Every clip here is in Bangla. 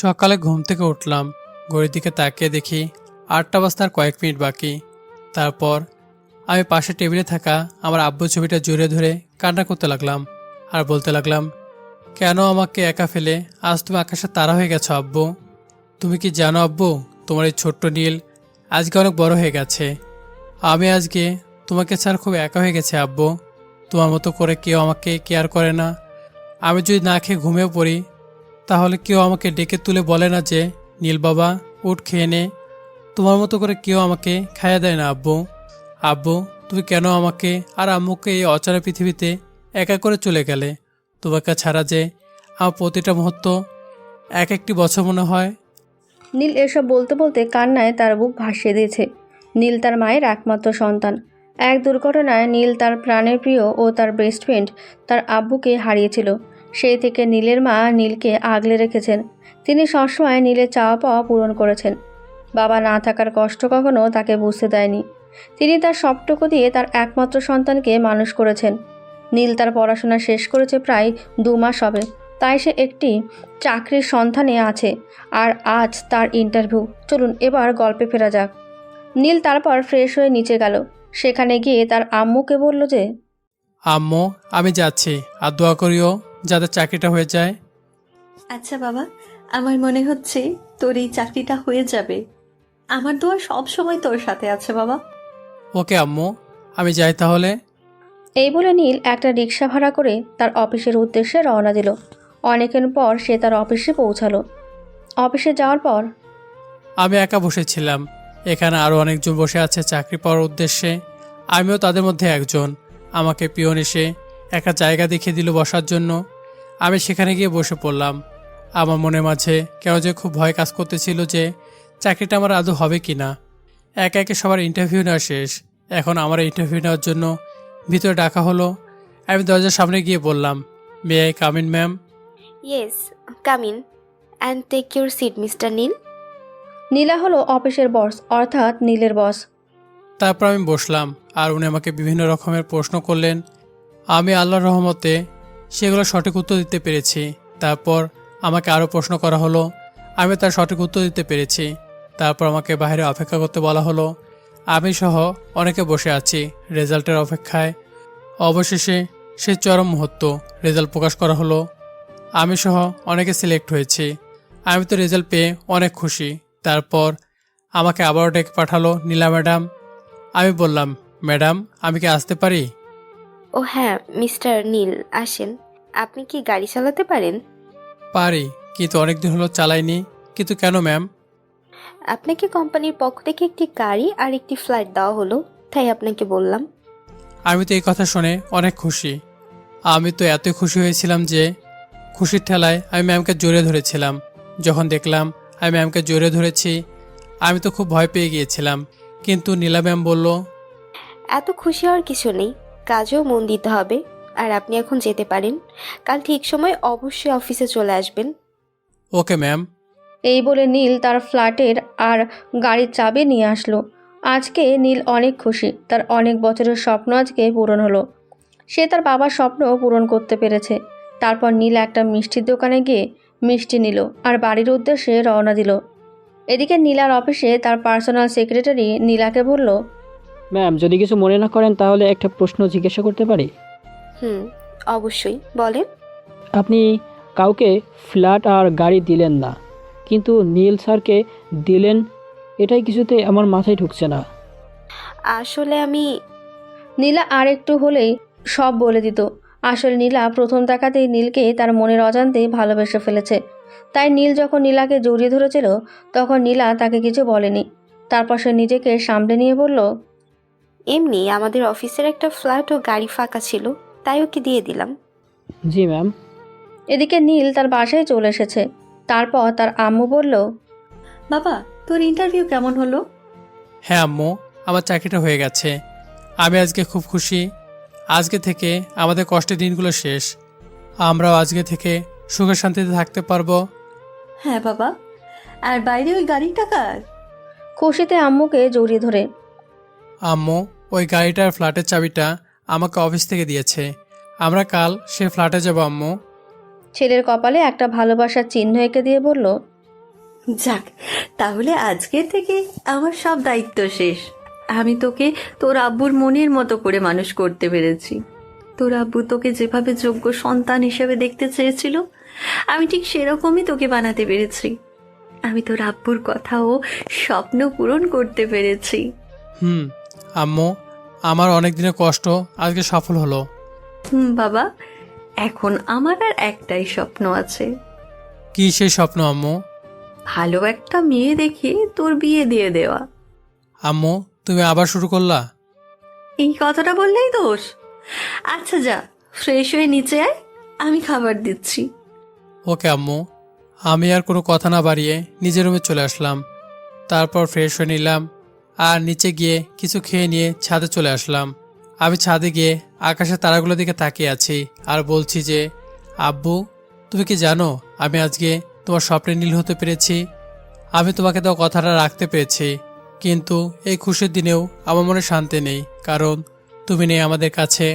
সকালে ঘুম থেকে উঠলাম, ঘড়ির দিকে তাকিয়ে দেখি ৮টা বাজতে আর কয়েক মিনিট বাকি। তারপর আমি পাশে টেবিলে থাকা আমার আব্বু ছবিটা জড়িয়ে ধরে কান্না করতে লাগলাম আর বলতে লাগলাম, কেন আমাকে একা ফেলে আজ তুমি আকাশে তারা হয়ে গেছো আব্বু? তুমি কি জানো আব্বু, তোমার এই ছোট্ট নীল আজকে অনেক বড় হয়ে গেছে। আমি আজকে তোমাকে ছাড়া খুব একা হয়ে গেছে আব্বু। তোমার মতো করে কেউ আমাকে কেয়ার করে না। আমি যদি না খেয়ে ঘুমিয়ে পড়ি তাহলে কেউ আমাকে ডেকে তুলে বলে না যে, নীল বাবা উঠ খেয়ে নে। তোমার মতো করে কেউ আমাকে খাইয়ে দেয় না আব্বু। আব্বু, তুমি কেন আমাকে আর আম্মুকে এই অচেনা পৃথিবীতে একা করে চলে গেলে? তোমাকে ছাড়া যে আমার প্রতিটা মুহূর্ত এক একটি বছর মনে হয়। নীল এসব বলতে বলতে কান্নায় তার বুক ভাসিয়ে দিয়েছে। নীল তার মায়ের একমাত্র সন্তান। এক দুর্ঘটনায় নীল তার প্রাণের প্রিয় ও তার বেস্ট ফ্রেন্ড তার আব্বুকে হারিয়েছিল। সেই থেকে নীলের মা নীলকে আগলে রেখেছেন। তিনি সবসময় নীলের চাওয়া পাওয়া পূরণ করেছেন। বাবা না থাকার কষ্ট কখনো তাকে বুঝতে দেয়নি। তিনি তার সবটুকু দিয়ে তার একমাত্র সন্তানকে মানুষ করেছেন। নীল তার পড়াশোনা শেষ করেছে প্রায় 2 মাস হবে। তাই সে একটি চাকরির সন্ধানে আছে। আর আজ তার ইন্টারভিউ। চলুন এবার গল্পে ফেরা যাক। নীল তারপর ফ্রেশ হয়ে নিচে গেল। সেখানে গিয়ে তার আম্মুকে বলল যে, আম্মু, আমি যাচ্ছি, আর দোয়া করিও যাতে চাকরিটা হয়ে যায়। আচ্ছা বাবা, আমার মনে হচ্ছে তোর এই চাকরিটা হয়ে যাবে। আমার দোয়া সব সময় তোর সাথে আছে বাবা। ওকে আম্মু, আমি যাই তাহলে। এই বলে নীল একটা রিক্সা ভাড়া করে তার অফিসের উদ্দেশ্যে রওনা দিল। অনেকক্ষণ পর সে তার অফিসে পৌঁছালো। অফিসে যাওয়ার পর আমি একা বসেছিলাম। এখানে আরও অনেকজন বসে আছে চাকরি পাওয়ার উদ্দেশ্যে। আমিও তাদের মধ্যে একজন। আমাকে পিয়ন এসে একটা জায়গা দেখিয়ে দিল বসার জন্য। আমি সেখানে গিয়ে বসে পড়লাম। আমার মনের মাঝে কেন যে খুব ভয় কাজ করতেছিল যে চাকরিটা আমার আদৌ হবে কি না। একে একে সবার ইন্টারভিউ নেওয়া শেষ। এখন আমার ইন্টারভিউ নেওয়ার জন্য ভিতরে ডাকা হলো। আমি দরজার সামনে গিয়ে বললাম, may I come in ma'am? Yes, come in and take your seat, Mr. Neil. Neela হলো অফিসের বস, অর্থাৎ নীলের বস। তারপর আমি বসলাম আর উনি আমাকে বিভিন্ন রকমের প্রশ্ন করলেন। আমি আল্লাহর রহমতে সেগুলো সঠিক উত্তর দিতে পেরেছি। তারপর আমাকে আরও প্রশ্ন করা হলো। আমি তার সঠিক উত্তর দিতে পেরেছি। তারপর আমাকে বাইরে অপেক্ষা করতে বলা হলো। আমি সহ অনেকে বসে আছি রেজাল্টের অপেক্ষায়। অবশেষে সে চরম মুহূর্ত, রেজাল্ট প্রকাশ করা হলো। আমি সহ অনেকে সিলেক্ট হয়েছি। আমি তো রেজাল্ট পেয়ে অনেক খুশি। তারপর আমাকে আবারও ডেকে পাঠালো নীলা ম্যাডাম। আমি বললাম, ম্যাডাম আমি কি আসতে পারি? ও হ্যাঁ, মিস্টার নীল আসেন। আপনি কি গাড়ি চালাতে পারেন? পারি, কিন্তু অনেকদিন হলো চালাইনি। কিন্তু কেন ম্যাম? আপনাকে কোম্পানির পক্ষ থেকে একটি গাড়ি আর একটি ফ্লাইট দেওয়া হলো, তাই আপনাকে বললাম। আমি তো এই কথা শুনে অনেক খুশি। আমি তো এতই খুশি হয়েছিলাম যে খুশির ঠেলায় আমি ম্যামকে জড়িয়ে ধরেছিলাম। যখন দেখলাম আমি ম্যামকে জড়িয়ে ধরেছি, আমি তো খুব ভয় পেয়ে গিয়েছিলাম। কিন্তু নীলা ম্যাম বলল, এত খুশি হওয়ার কিছু নেই, কাজেও মন দিতে হবে। আর আপনি এখন যেতে পারেন। কাল ঠিক সময় অবশ্যই অফিসে চলে আসবেন। Okay ma'am. এই বলে নীল তার ফ্ল্যাটের আর গাড়ির চাবি নিয়ে আসলো। আজকে নীল অনেক খুশি। তার অনেক বছরের স্বপ্ন আজকে পূরণ হলো। সে তার বাবার স্বপ্ন পূরণ করতে পেরেছে। তারপর নীল একটা মিষ্টির দোকানে গিয়ে মিষ্টি নিল আর বাড়ির উদ্দেশ্যে রওনা দিল। এদিকে নীলার অফিসে তার পার্সোনাল সেক্রেটারি নীলাকে বলল, ম্যাম, যদি কিছু মনে না করেন তাহলে একটা প্রশ্ন জিজ্ঞাসা করতে পারি? হুম, অবশ্যই বলেন। আপনি কাউকে ফ্ল্যাট আর গাড়ি দিলেন না, কিন্তু নীল স্যারকে দিলেন। এটাই কিছুতে আমার মাথায় ঢুকছে না। আসলে আমি নীলা আর একটু হলেই সব বলে দিত। আসলে নীলা প্রথম দেখাতেই নীলকে তার মনের অজান্তেই ভালোবেসে ফেলেছে। তাই নীল যখন নীলাকে জড়িয়ে ধরেছিল তখন নীলা তাকে কিছু বলেনি। তারপর সে নিজেকে সামলে নিয়ে বলল, এমনি আমাদের অফিসের একটা ফ্ল্যাট ও গাড়ি ফাঁকা ছিল, তাই ওকে দিয়ে দিলাম। জি ম্যাম। এদিকে নীল তার বাসায় চলে এসেছে। তারপর তার আম্মু বলল, বাবা, তোর ইন্টারভিউ কেমন হলো? হ্যাঁ আম্মু, আমার চাকরিটা হয়ে গেছে। আমি আজকে খুব খুশি। আজকে থেকে আমাদের কষ্টের দিনগুলো শেষ। আমরাও আজকে থেকে সুখে শান্তিতে থাকতে পারবো। হ্যাঁ বাবা, আর বাইরে ওই গাড়িটা কার? খুশিতে আম্মুকে জড়িয়ে ধরে। আম্মু, ওই গাড়িটার ফ্ল্যাটের চাবিটা আমাকে অফিস থেকে দিয়েছে। আমরা কাল সে ফ্ল্যাটে যাবো আম্মু। ছেলের কপালে একটা ভালোবাসার চিহ্ন এঁকে দিয়ে বলল, যাক, তাহলে আজকের থেকে আমার সব দায়িত্ব শেষ। আমি তোকে তোর আব্বুর মনের মতো করে মানুষ করতে পেরেছি। তোর আব্বু তোকে যেভাবে যোগ্য সন্তান হিসেবে দেখতে চেয়েছিল, আমি ঠিক সেরকমই তোকে বানাতে পেরেছি। আমি তোর আব্বুর কথাও স্বপ্ন পূরণ করতে পেরেছি। আম্মু, আমার অনেক দিনের কষ্ট আজকে সফল হলো। বাবা, এখন আমার আর একটাই স্বপ্ন আছে। কি সেই স্বপ্ন আম্মু? ভালো একটা মেয়ে দেখে তোর বিয়ে দিয়ে দেওয়া। আম্মু, তুমি আবার শুরু করলা? এই কথাটা বললেই দোষ? আচ্ছা যা, ফ্রেশ হয়ে নিচে আয়, আমি খাবার দিচ্ছি। ওকে আম্মু। আমি আর কোনো কথা না বাড়িয়ে নিজের রুমে চলে আসলাম। তারপর ফ্রেশ হয়ে নিলাম আর নিচে গিয়ে কিছু খেয়ে নিয়ে ছাদে চলে আসলাম। আমি ছাদে গিয়ে আকাশের তারাগুলোর দিকে তাকিয়ে আছি আর বলছি যে, আব্বু, তুমি কি জানো আমি আজকে তোমার স্বপ্নে নীল হতে পেরেছি? আমি তোমাকে দেওয়া কথাটা রাখতে পেরেছি, কিন্তু এই খুশির দিনেও আমার মনে শান্তি নেই, কারণ তুমি নেই আমাদের কাছে।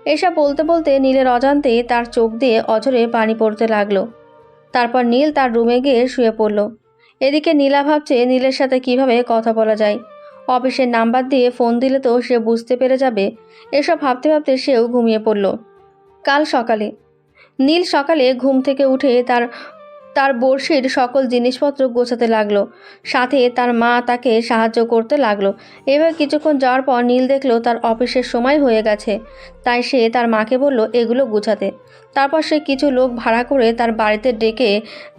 এসব বলতে বলতে নীলের অজান্তেই তার চোখ দিয়ে অঝরে পানি পড়তে লাগলো। তারপর নীল তার রুমে গিয়ে শুয়ে পড়ল। এদিকে নীলা ভাবছে নীলের সাথে কিভাবে কথা বলা যায়। অফিসের নাম্বার দিয়ে ফোন দিলে তো সে বুঝতে পেরে যাবে। এসব ভাবতে ভাবতে সেও ঘুমিয়ে পড়ল। কাল সকালে নীল সকালে ঘুম থেকে উঠে তার তার বড়শির সকল জিনিসপত্র গোছাতে লাগলো। সাথে তার মা তাকে সাহায্য করতে লাগলো। এবার কিছুক্ষণ যাওয়ার পর নীল দেখলো তার অফিসের সময় হয়ে গেছে, তাই সে তার মাকে বলল এগুলো গুছাতে। তারপর সে কিছু লোক ভাড়া করে তার বাড়িতে ডেকে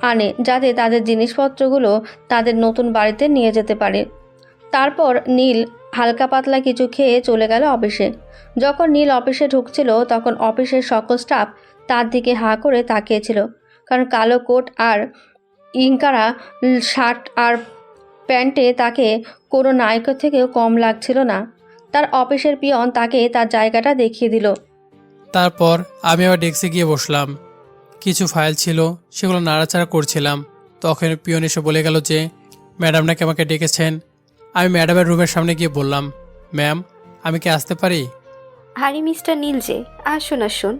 আনে, যাতে তাদের জিনিসপত্রগুলো তাদের নতুন বাড়িতে নিয়ে যেতে পারে। তারপর নীল হালকা পাতলা কিছু খেয়ে চলে গেল অফিসে। যখন নীল অফিসে ঢুকছিল তখন অফিসের সকল স্টাফ তার দিকে হাঁ করে তাকিয়েছিল, কারণ কালো কোট আর ইঙ্কারা শার্ট আর প্যান্টে তাকে কোনো নায়কের থেকেও কম লাগছিল না। তার অফিসের পিয়ন তাকে তার জায়গাটা দেখিয়ে দিল। তারপর আমি আবার ডেস্কে গিয়ে বসলাম। কিছু ফাইল ছিল, সেগুলো নাড়াচাড়া করছিলাম। তখন পিয়ন এসে বলে গেল যে ম্যাডাম নাকি আমাকে ডেকেছেন। আমি ম্যাডামের রুমের সামনে গিয়ে বললাম, ম্যাম, আমি কি আসতে পারি? আরে মিস্টার নীল যে, আসুন আসুন।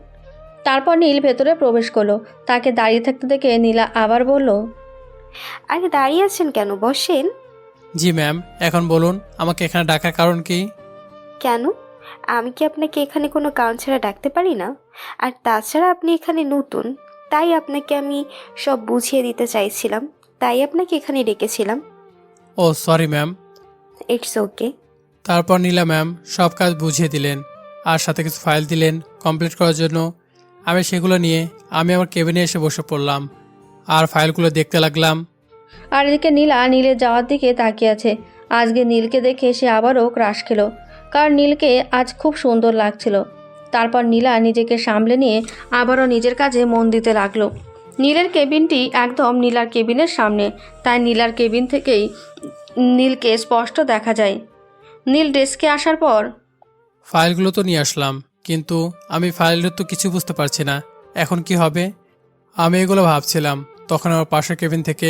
তারপর নীল ভেতরে প্রবেশ করলো। তাকে দাঁড়িয়ে থাকতে দেখে নীলা আবার বলল, আরে দাঁড়িয়ে আছেন কেন, বসেন। জি ম্যাম, এখন বলুন আমাকে এখানে ডাকার কারণ কি? কেন, আমি কি আপনাকে এখানে কোনো কারণ ছাড়া ডাকতে পারি না? আর তাছাড়া আপনি এখানে নতুন, তাই আপনাকে আমি সব বুঝিয়ে দিতে চাইছিলাম, তাই আপনাকে এখানে ডেকেছিলাম। ও সরি ম্যাম। It's okay. তারপর নীলা ম্যাম সব কাজ বুঝিয়ে দিলেন আর সাথে কিছু ফাইল দিলেন কমপ্লিট করার জন্য। আমি সেগুলো নিয়ে আমি আমার কেবিনে এসে বসে পড়লাম আর ফাইলগুলো দেখতে লাগলাম। আর এদিকে নীলা নীলের যাওয়ার দিকে তাকিয়ে আছে। আজকে নীলকে দেখে সে আবারও ক্রাশ খেলো, কারণ নীলকে আজ খুব সুন্দর লাগছিল। তারপর নীলা নিজেকে সামলে নিয়ে আবারও নিজের কাজে মন দিতে লাগলো। নীলের কেবিনটি একদম নীলার কেবিনের সামনে, তাই নীলার কেবিন থেকেই নীলকে স্পষ্ট দেখা যায়। নীল ডেস্কে আসার পর ফাইলগুলো তো নিয়ে আসলাম, কিন্তু আমি ফাইলের তো কিছু বুঝতে পারছি না, এখন কি হবে? আমি এগুলো ভাবছিলাম, তখন আমার পাশের কেবিন থেকে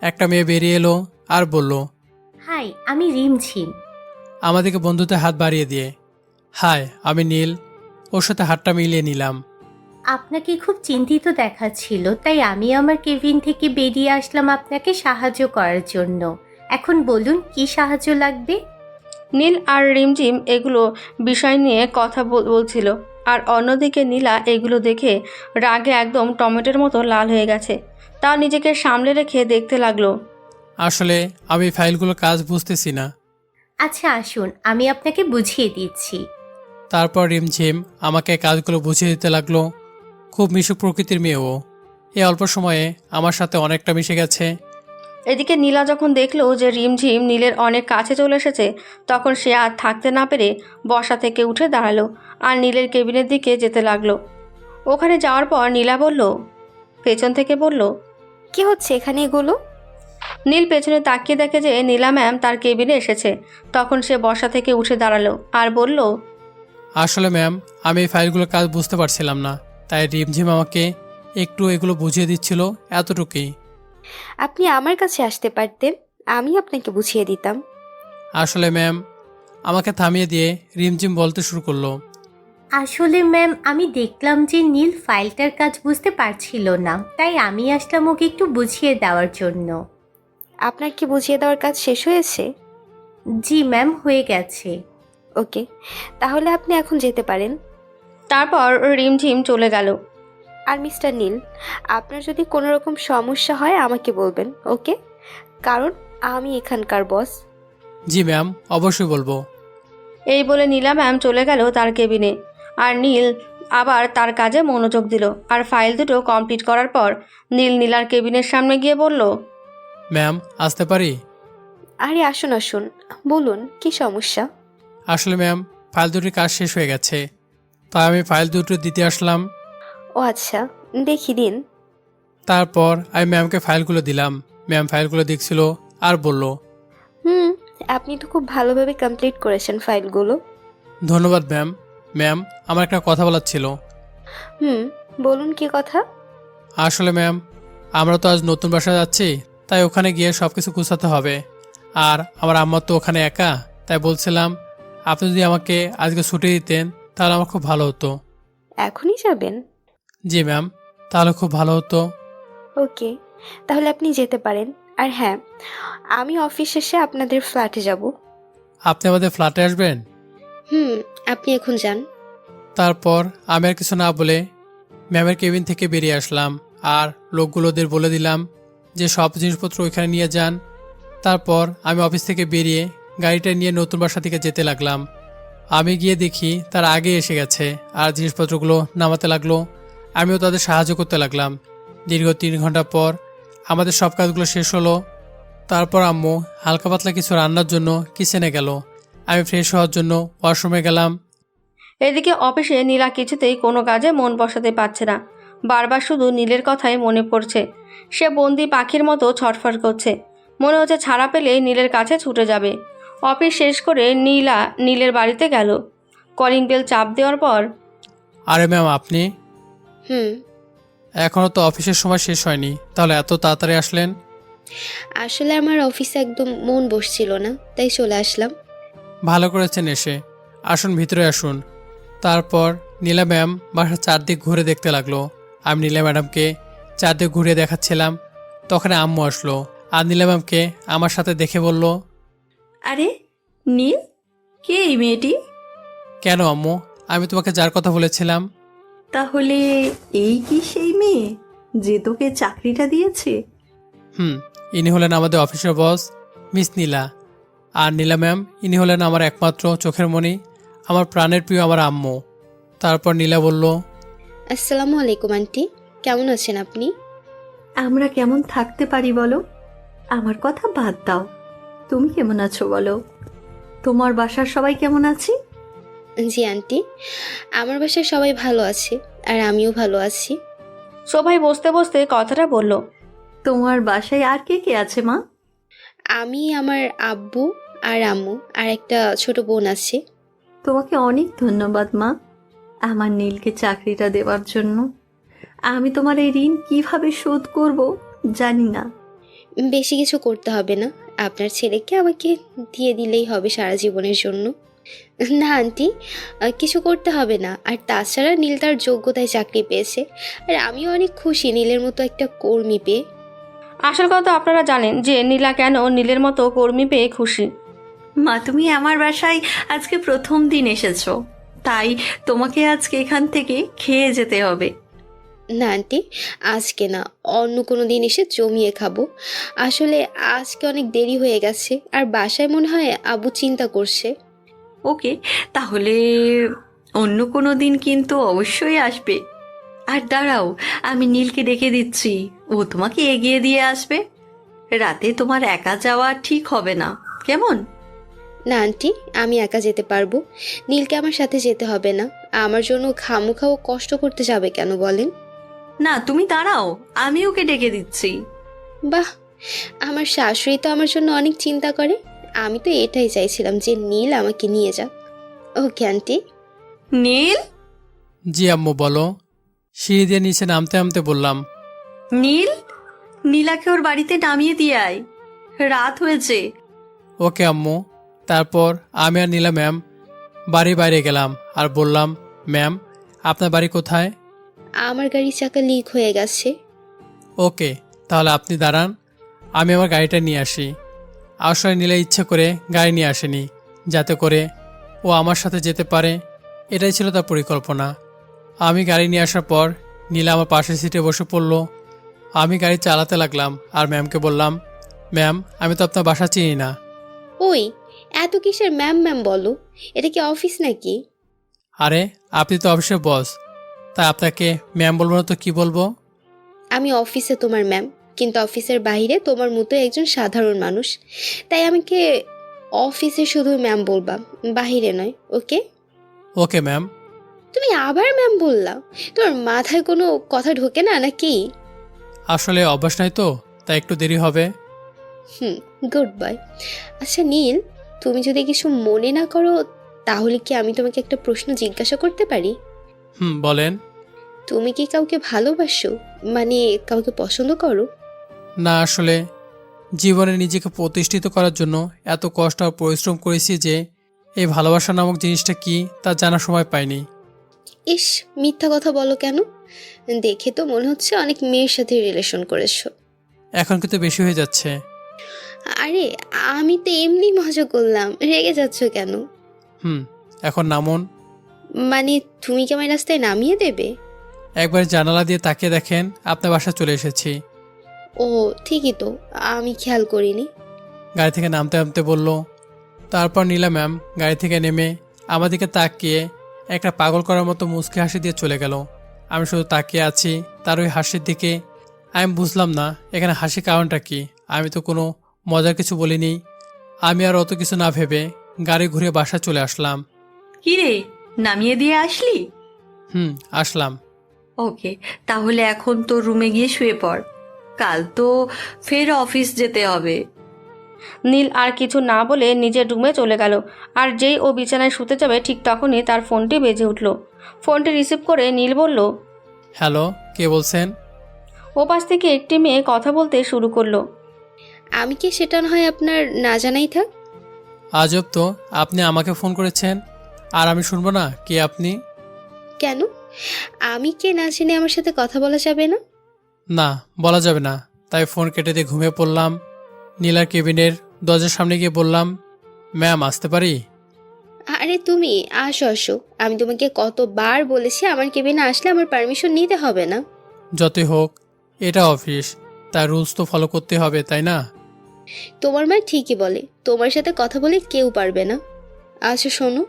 একটা মেয়ে বেরিয়ে এলো আর বলল, হাই, আমি রিমঝিম। আমাদেরকে বন্ধুতে হাত বাড়িয়ে দিয়ে। হাই, আমি নীল। ওর সাথে হাতটা মিলিয়ে নিলাম। আপনাকে খুব চিন্তিত দেখাচ্ছিল, তাই আমি আমার কেবিন থেকে বেরিয়ে আসলাম আপনাকে সাহায্য করার জন্য। এখন বলুন কি সাহায্য লাগবে? নীল আর রিমঝিম এগুলো বিষয় নিয়ে কথা বলছিল, আর অন্যদিকে নীলা এগুলো দেখে রাগে একদম টমেটোর মতো লাল হয়ে গেছে। তাও নিজেকে সামলে রেখে দেখতে লাগলো। আসলে আমি ফাইলগুলোর কাজ বুঝতেছি না। আচ্ছা আসুন, আমি আপনাকে বুঝিয়ে দিচ্ছি। তারপর রিমঝিম আমাকে কাজগুলো বুঝিয়ে দিতে লাগলো। খুব মিশুক প্রকৃতির মেয়ে ও। এই অল্প সময়ে আমার সাথে অনেকটা মিশে গেছে। এদিকে নীলা যখন দেখলো যে রিমঝিম নীলের অনেক কাছে চলে এসেছে, তখন সে আর থাকতে না পেরে বসা থেকে উঠে দাঁড়ালো আর নীলের কেবিনের দিকে যেতে লাগলো। ওখানে যাওয়ার পর নীলা বলল, পেছন থেকে বলল, কি হচ্ছে এখানে এগুলো? নীল পেছনে তাকিয়ে দেখে যে নীলা ম্যাম তার কেবিনে এসেছে। তখন সে বসা থেকে উঠে দাঁড়ালো আর বলল, আসলে ম্যাম, আমি এই ফাইলগুলোর কাজ বুঝতে পারছিলাম না, তাই রিমঝিম আমাকে একটু এগুলো বুঝিয়ে দিচ্ছিল, এতটুকুই। আপনি আমার কাছে আসতে পারতেন, আমি আপনাকে বুঝিয়ে দিতাম। আসলে ম্যাম, আমাকে থামিয়ে দিয়ে রিমঝিম বলতে শুরু করলো, আসলে ম্যাম আমি দেখলাম যে নীল ফাইলটার কাজ বুঝতে পারছিল না, তাই আমি আসলাম ওকে একটু বুঝিয়ে দেওয়ার জন্য। আপনার কি বুঝিয়ে দেওয়ার কাজ শেষ হয়েছে? জি ম্যাম, হয়ে গেছে। ওকে, তাহলে আপনি এখন যেতে পারেন। তারপর রিমঝিম চলে গেল। আর মিস্টার নীল, আপনার যদি কোনো রকম সমস্যা হয় আমাকে বলবেন, ওকে? কারণ আমি এখানকার বস। জি ম্যাম, অবশ্যই বলবো। এই বলে নীলা ম্যাম চলে গেল তার কেবিনে। আর নীল আবার তার কাজে মনোযোগ দিল। আর ফাইল দুটো কমপ্লিট করার পর নীল নীলার কেবিনের সামনে গিয়ে বলল, ম্যাম, আসতে পারি? আরে আসুন আসুন, বলুন কি সমস্যা? আসলে ম্যাম, ফাইল দুটির কাজ শেষ হয়ে গেছে, তাই আমি ফাইল দুটো দিতে আসলাম। ও আচ্ছা, দেখি দিন। তারপর আমি ম্যামকে ফাইলগুলো দিলাম। ম্যাম ফাইলগুলো দেখছিল আর বলল, হুম, আপনি তো খুব ভালোভাবে কমপ্লিট করেছেন ফাইলগুলো। ধন্যবাদ ম্যাম। ম্যাম, আমার একটা কথা বলার ছিল। হুম, বলুন কি কথা? আসলে ম্যাম, আমরা তো আজ নতুন বাসায় যাচ্ছি, তাই ওখানে গিয়ে সব কিছু গুছাতে হবে। আর আমার আম্মা তো ওখানে একা, তাই বলছিলাম আপনি যদি আমাকে আজকে ছুটি দিতেন তাহলে আমার খুব ভালো হতো। এখনই যাবেন? জি ম্যাম, তাহলে খুব ভালো হতো। ওকে, তাহলে আপনি যেতে পারেন। আর হ্যাঁ, আমি অফিস শেষে আপনাদের ফ্ল্যাটে যাব। আপনি আমাদের ফ্ল্যাটে আসবেন? হুম, আপনি এখন যান। তারপর আমি আর কিছু না বলে ম্যামের কেবিন থেকে বেরিয়ে আসলাম। আর লোকগুলোদের বলে দিলাম যে সব জিনিসপত্র ওইখানে নিয়ে যান। তারপর আমি অফিস থেকে বেরিয়ে গাড়িটা নিয়ে নতুন বাসা থেকে যেতে লাগলাম। আমি গিয়ে দেখি তারা আগে এসে গেছে আর জিনিসপত্রগুলো নামাতে লাগলো। আমিও তাদের সাহায্য করতে লাগলাম। দীর্ঘ 3 ঘন্টা পর আমাদের সব কাজগুলো শেষ হলো। তারপর আম্মু হালকা পাতলা কিছু রান্নার জন্য কিচেনে গেল। আমি ফ্রেশ হওয়ার জন্য ওয়াশরুমে গেলাম। এদিকে অফিসে নীলা কিছুতেই কোনো কাজে মন বসাতে পারছে না। বারবার শুধু নীলের কথাই মনে পড়ছে। সে বন্দি পাখির মতো ছটফট করছে। মনে হচ্ছে ছাড়া পেলেই নীলের কাছে ছুটে যাবে। অফিস শেষ করে নীলা নীলের বাড়িতে গেল। কলিং বেল চাপ দেওয়ার পর, আরে ম্যাম, আপনি হুম, এখনও তো অফিসের সময় শেষ হয়নি, তাহলে এত তাড়াতাড়ি আসলেন? আসলে আমার অফিসে একদম মন বসছিল না, তাই চলে আসলাম। ভালো করেছেন এসে। আসুন, ভিতরে আসুন। তারপর নীলা ম্যাম বাসার চারদিক ঘুরে দেখতে লাগলো। আমি নীলা ম্যাডামকে চারদিক ঘুরে দেখাচ্ছিলাম। তখন আম্মু আসলো আর নীলা ম্যামকে আমার সাথে দেখে বলল, আরে নীল, কে এই মেয়েটি? কেন আম্মু? আমি তোমাকে যার কথা বলেছিলাম। তাহলে এই কি সেই মেয়ে যে তোকে চাকরিটা দিয়েছে? হুম, ইনি হলেন আমাদের অফিসের বস, মিস নীলা। আর নীলা ম্যাম, ইনি হলেন আমার একমাত্র চোখের মণি, আমার প্রাণের প্রিয় আমার আম্মু। তারপর নীলা বলল, আসসালামু আলাইকুম আন্টি, কেমন আছেন আপনি? আমরা কেমন থাকতে পারি বলো? আমার কথা বাদ দাও, তুমি কেমন আছো বলো? তোমার বাসার সবাই কেমন আছে? জি আন্টি, আমার বাসায় সবাই ভালো আছে, আর আমিও ভালো আছি। সবাই বসতে বসতে কথাটা বলল। তোমার বাসায় আর কে কে আছে মা? আমি, আমার আব্বু আর আম্মু, আর একটা ছোট বোন আছে। তোমাকে অনেক ধন্যবাদ মা, আমার নীলকে চাকরিটা দেওয়ার জন্য। আমি তোমার এই ঋণ কিভাবে শোধ করব জানি না। বেশি কিছু করতে হবে না, আপনার ছেলেকে আমাকে দিয়ে দিলেই হবে সারা জীবনের জন্য। না আন্টি, কিছু করতে হবে না। আর তাছাড়া নীল তার যোগ্যতায় চাকরি পেয়েছে, আর আমিও অনেক খুশি নীলের মতো একটা কর্মী পেয়ে। আসল কথা আপনারা জানেন যে নীলা কেন নীলের মতো কর্মী পেয়ে খুশি। মা, তুমি আমার বাসায় আজকে প্রথম দিন এসেছো, তাই তোমাকে আজকে এখান থেকে খেয়ে যেতে হবে। না আন্টি, আজকে না, অন্য কোনো দিন এসে জমিয়ে খাবো। আসলে আজকে অনেক দেরি হয়ে গেছে, আর বাসায় মনে হয় আব্বু চিন্তা করছে। ওকে, তাহলে অন্য কোনো দিন কিন্তু অবশ্যই আসবে। আর দাঁড়াও, আমি নীলকে ডেকে দিচ্ছি, ও তোমাকে এগিয়ে দিয়ে আসবে। রাতে তোমার একা যাওয়া ঠিক হবে না, কেমন? না আন্টি, আমি একা যেতে পারবো। নীলকে আমার সাথে যেতে হবে না। আমার জন্য খামোখাও কষ্ট করতে যাবে কেন বলেন? না, তুমি দাঁড়াও, আমি ওকে ডেকে দিচ্ছি। বাহ, আমার শাশুড়ি তো আমার জন্য অনেক চিন্তা করে। আমি তো এটাই চাইছিলাম যে নীল আমাকে নিয়ে যাক। Okay aunty. নীল, জি আম্মু, বলো। সিঁড়ি দিয়ে নিচে নামতে নামতে বললাম, নীল, নীলাকে ওর বাড়িতে নামিয়ে দিয়ে আয়, রাত হয়েছে। ওকে আম্মু। তারপর আমি আর নীলা ম্যাম বাড়ির বাইরে গেলাম আর বললাম, ম্যাম, আপনার বাড়ি কোথায়? আমার গাড়ির চাকা লিক হয়ে গেছে। ওকে, তাহলে আপনি দাঁড়ান, আমি আমার গাড়িটা নিয়ে আসি। আসলে নীলা ইচ্ছে করে গাড়ি নিয়ে আসেনি, যাতে করে ও আমার সাথে যেতে পারে। এটাই ছিল তার পরিকল্পনা। আমি গাড়ি নিয়ে আসার পর নীলা আমার পাশের সিটে বসে পড়ল। আমি গাড়ি চালাতে লাগলাম আর ম্যামকে বললাম, ম্যাম, আমি তো আপনার বাসা চিনি না। ওই, এত কিসের ম্যাম ম্যাম বলো? এটা কি অফিস নাকি? আরে, আপনি তো অফিসের বস, তাই আপনাকে ম্যাম বলবো না তো কি বলবো? আমি অফিসে তোমার ম্যাম, কিন্তু অফিসের বাইরে তোমার মতো একজন সাধারণ মানুষ, তাই আমাকে অফিসে শুধু ম্যাম বলবা, বাহিরে নয়, ওকে? Okay ma'am. তুমি আবার ম্যাম বললা? তোমার মাথায় কোনো কথা ঢোকে না নাকি? আসলে অভ্যাস নাই তো, তাই একটু দেরি হবে। Good boy. আচ্ছা নীল, তুমি যদি কিছু মনে না করো, তাহলে কি আমি তোমাকে একটা প্রশ্ন জিজ্ঞাসা করতে পারি? বলেন। তুমি কি কাউকে ভালোবাসো, মানে কাউকে পছন্দ করো? না, আসলে জীবনে নিজেকে প্রতিষ্ঠিত করার জন্য এত কষ্ট আর পরিশ্রম করেছি যে এই ভালোবাসা নামক জিনিসটা কি তা জানার সময় পাইনি। ইস, মিথ্যা কথা বলো কেন? দেখে তো মনে হচ্ছে অনেক মেয়ের সাথে রিলেশন করেছো। এখন কিন্তু বেশি হয়ে যাচ্ছে। আরে, আমি তো এমনি মজা করলাম, রেগে যাচ্ছ কেন? এখন নামুন। মানে তুমি কি আমার রাস্তায় নামিয়ে দেবে? একবার জানালা দিয়ে তাকিয়ে দেখেন, আপনার বাসা চলে এসেছি। ও ঠিকই তো, আমি খেয়াল করিনি। গাড়ি থেকে নামতে নামতে বলল। তারপর নীলা ম্যাম গাড়ি থেকে নেমে আমাদেরকে তাকিয়ে একটা পাগল করার মতো মুচকি হাসি দিয়ে চলে গেল। আমি শুধু তাকিয়ে আছি তার ওই হাসির দিকে। আমি বুঝলাম না এখানে হাসি কারণটা কি। আমি তো কোনো মজার কিছু বলিনি। আমি আর অত কিছু না ভেবে গাড়ি ঘুরে বাসা চলে আসলাম। কি রে, নামিয়ে দিয়ে আসলি? আসলাম। ওকে, তাহলে এখন তোর রুমে গিয়ে শুয়ে পড়, কাল তো ফের অফিস যেতে হবে। নীল আর কিছু না বলে নিজের রুমে চলে গেল। আর যেই ও বিছানায় শুতে যাবে ঠিক তখনই তার ফোনটি বেজে উঠল। ফোনটি রিসিভ করে নীল বলল, হ্যালো, কে বলছেন? ও পাশ থেকে একটি মেয়ে কথা বলতে শুরু করলো। আমি কি সেটা না হয় আপনার না জানাই থাক। আজব তো, আপনি আমাকে ফোন করেছেন আর আমি শুনবো না কে আপনি? কেন? আমি কে না জেনে আমার সাথে কথা বলা যাবে না? না, বলা যাবে না। তাই ফোন কেটে দিয়ে ঘুমিয়ে পড়লাম। নীলার কেবিনের দরজার সামনে গিয়ে বললাম, ম্যাম, আসতে পারি? আরে তুমি আসো আসো, আমি তোমাকে কতবার বলেছি আমার কেবিনে আসলে আমার পারমিশন নিতে হবে না। যতই হোক, এটা অফিস, তাই রুলস তো ফলো করতে হবে, তাই না? তোমার মা ঠিকই বলে, তোমার সাথে কথা বলে কেউ পারবে না। আচ্ছা শোনো,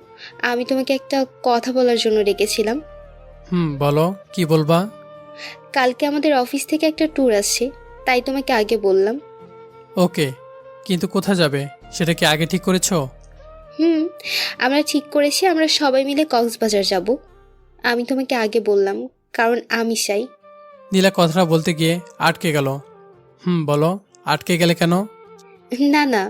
আমি তোমাকে একটা কথা বলার জন্য ডেকেছিলাম। বলো, কি বলবা? কালকে আমাদের অফিস থেকে একটা ট্যুর আসছে, তাই তোমাকে আগে বললাম। ওকে, কিন্তু কোথায় যাবে সেটা কি আগে ঠিক করেছো? আমরা ঠিক করেছি আমরা সবাই মিলে কক্সবাজার যাব। আমি তোমাকে আগে বললাম কারণ আমি চাই। নীলা কথাটা বলতে গিয়ে আটকে গেল। বলো, আটকে গেলে কেন? না না,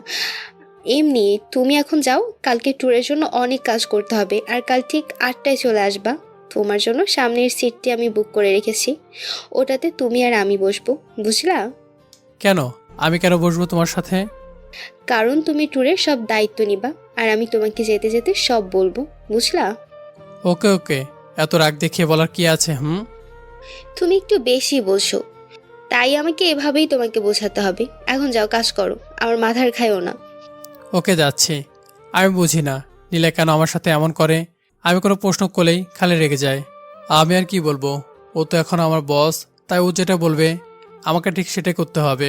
এমনি তুমি এখন যাও, কালকে ট্যুরের জন্য অনেক কাজ করতে হবে, আর কাল ঠিক 8টায় চলে আসবা। তোমার জন্য সামনের সিটটি আমি বুক করে রেখেছি, ওটাতে তুমি আর আমি বসবো, বুঝলা? কেন? আমি কেন বসবো তোমার সাথে? কারণ তুমি ট্যুরের সব দায়িত্ব নিবা, আর আমি তোমাকে যেতে যেতে সব বলবো, বুঝলা? ওকে ওকে, এত রাগ দেখিয়ে বলার কি আছে? তুমি একটু বেশি বলছো, তাই আমাকে এভাবেই তোমাকে বোঝাতে হবে। এখন যাও, কাজ করো, আমার মাথার খাইও না। ওকে, যাচ্ছি। আমি বুঝি না নীলা কেন আমার সাথে এমন করে। আমি কোনো প্রশ্ন করলেই খালি রেগে যায়। আমি আর কি বলবো, ও তো এখন আমার বস, তাই ও যেটা বলবে আমাকে ঠিক সেটাই করতে হবে।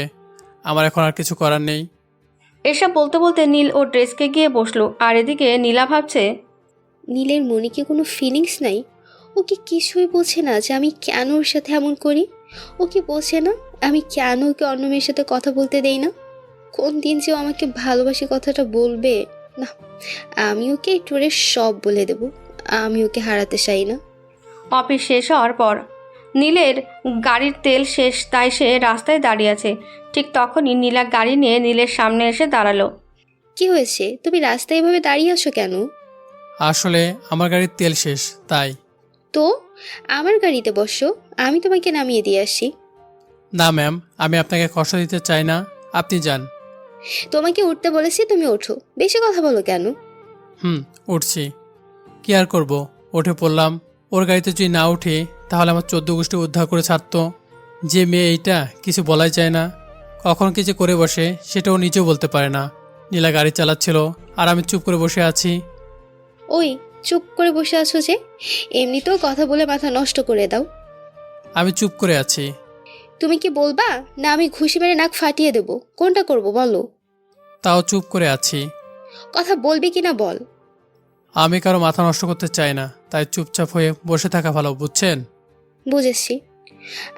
আমার এখন আর কিছু করার নেই। এসব বলতে বলতে নীল ওর ড্রেসকে গিয়ে বসলো। আর এদিকে নীলা ভাবছে, নীলের মনে কি কোনো ফিলিংস নাই? ও কি কিছুই বোঝে না যে আমি কেন ওর সাথে এমন করি? ও কি বোঝে না আমি কেন ওকে অন্য মেয়ের সাথে কথা বলতে দেই না? কোন দিন যে ও আমাকে ভালোবাসি কথাটা বলবে না, আমি ওকে এই ট্যুরে সব বলে দেব। আমি ওকে হারাতে চাই না। অফিস শেষ হওয়ার পর নীলের গাড়ির তেল শেষ, তাই সে রাস্তায় দাঁড়িয়ে আছে। ঠিক তখনই নীলা গাড়ি নিয়ে নীলের সামনে এসে দাঁড়ালো। কি হয়েছে, তুমি রাস্তায় এভাবে দাঁড়িয়ে আছো কেন? আসলে আমার গাড়ির তেল শেষ, তাই। তো আমার গাড়িতে বসো, আমি তোমাকে নামিয়ে দিয়ে আসি। না ম্যাম, আমি আপনাকে কষ্ট দিতে চাই না, আপনি যান। তোমাকে উঠতে বলেছি, তুমি ওঠো, বেশি কথা বলো কেন? উঠছি। কি আর করব, উঠে পড়লাম। ওর গাড়িতে যদি না উঠে তাহলে আমার 14 গোষ্ঠী উদ্ধার করে ছাড়তো। যে মেয়ে এইটা কিছু বলাই যায় না, কখন কি যে করে বসে সেটাও নিজেও বলতে পারে না। নীলা গাড়ি চালাচ্ছিল আর আমি চুপ করে বসে আছি। ওই চুপ করে বসে আছো যে? এমনিতেও কথা বলে মাথা নষ্ট করে দাও। আমি চুপ করে আছি। তুমি কি বলবা না আমি ঘুষি মেরে নাক ফাটিয়ে দেব? কোনটা করব বলো? তাও চুপ করে আছি। কথা বলবি কিনা বল। আমি কারো মাথা নষ্ট করতে চাই না, তাই চুপচাপ হয়ে বসে থাকা ভালো, বুঝছেন? বুঝেছি,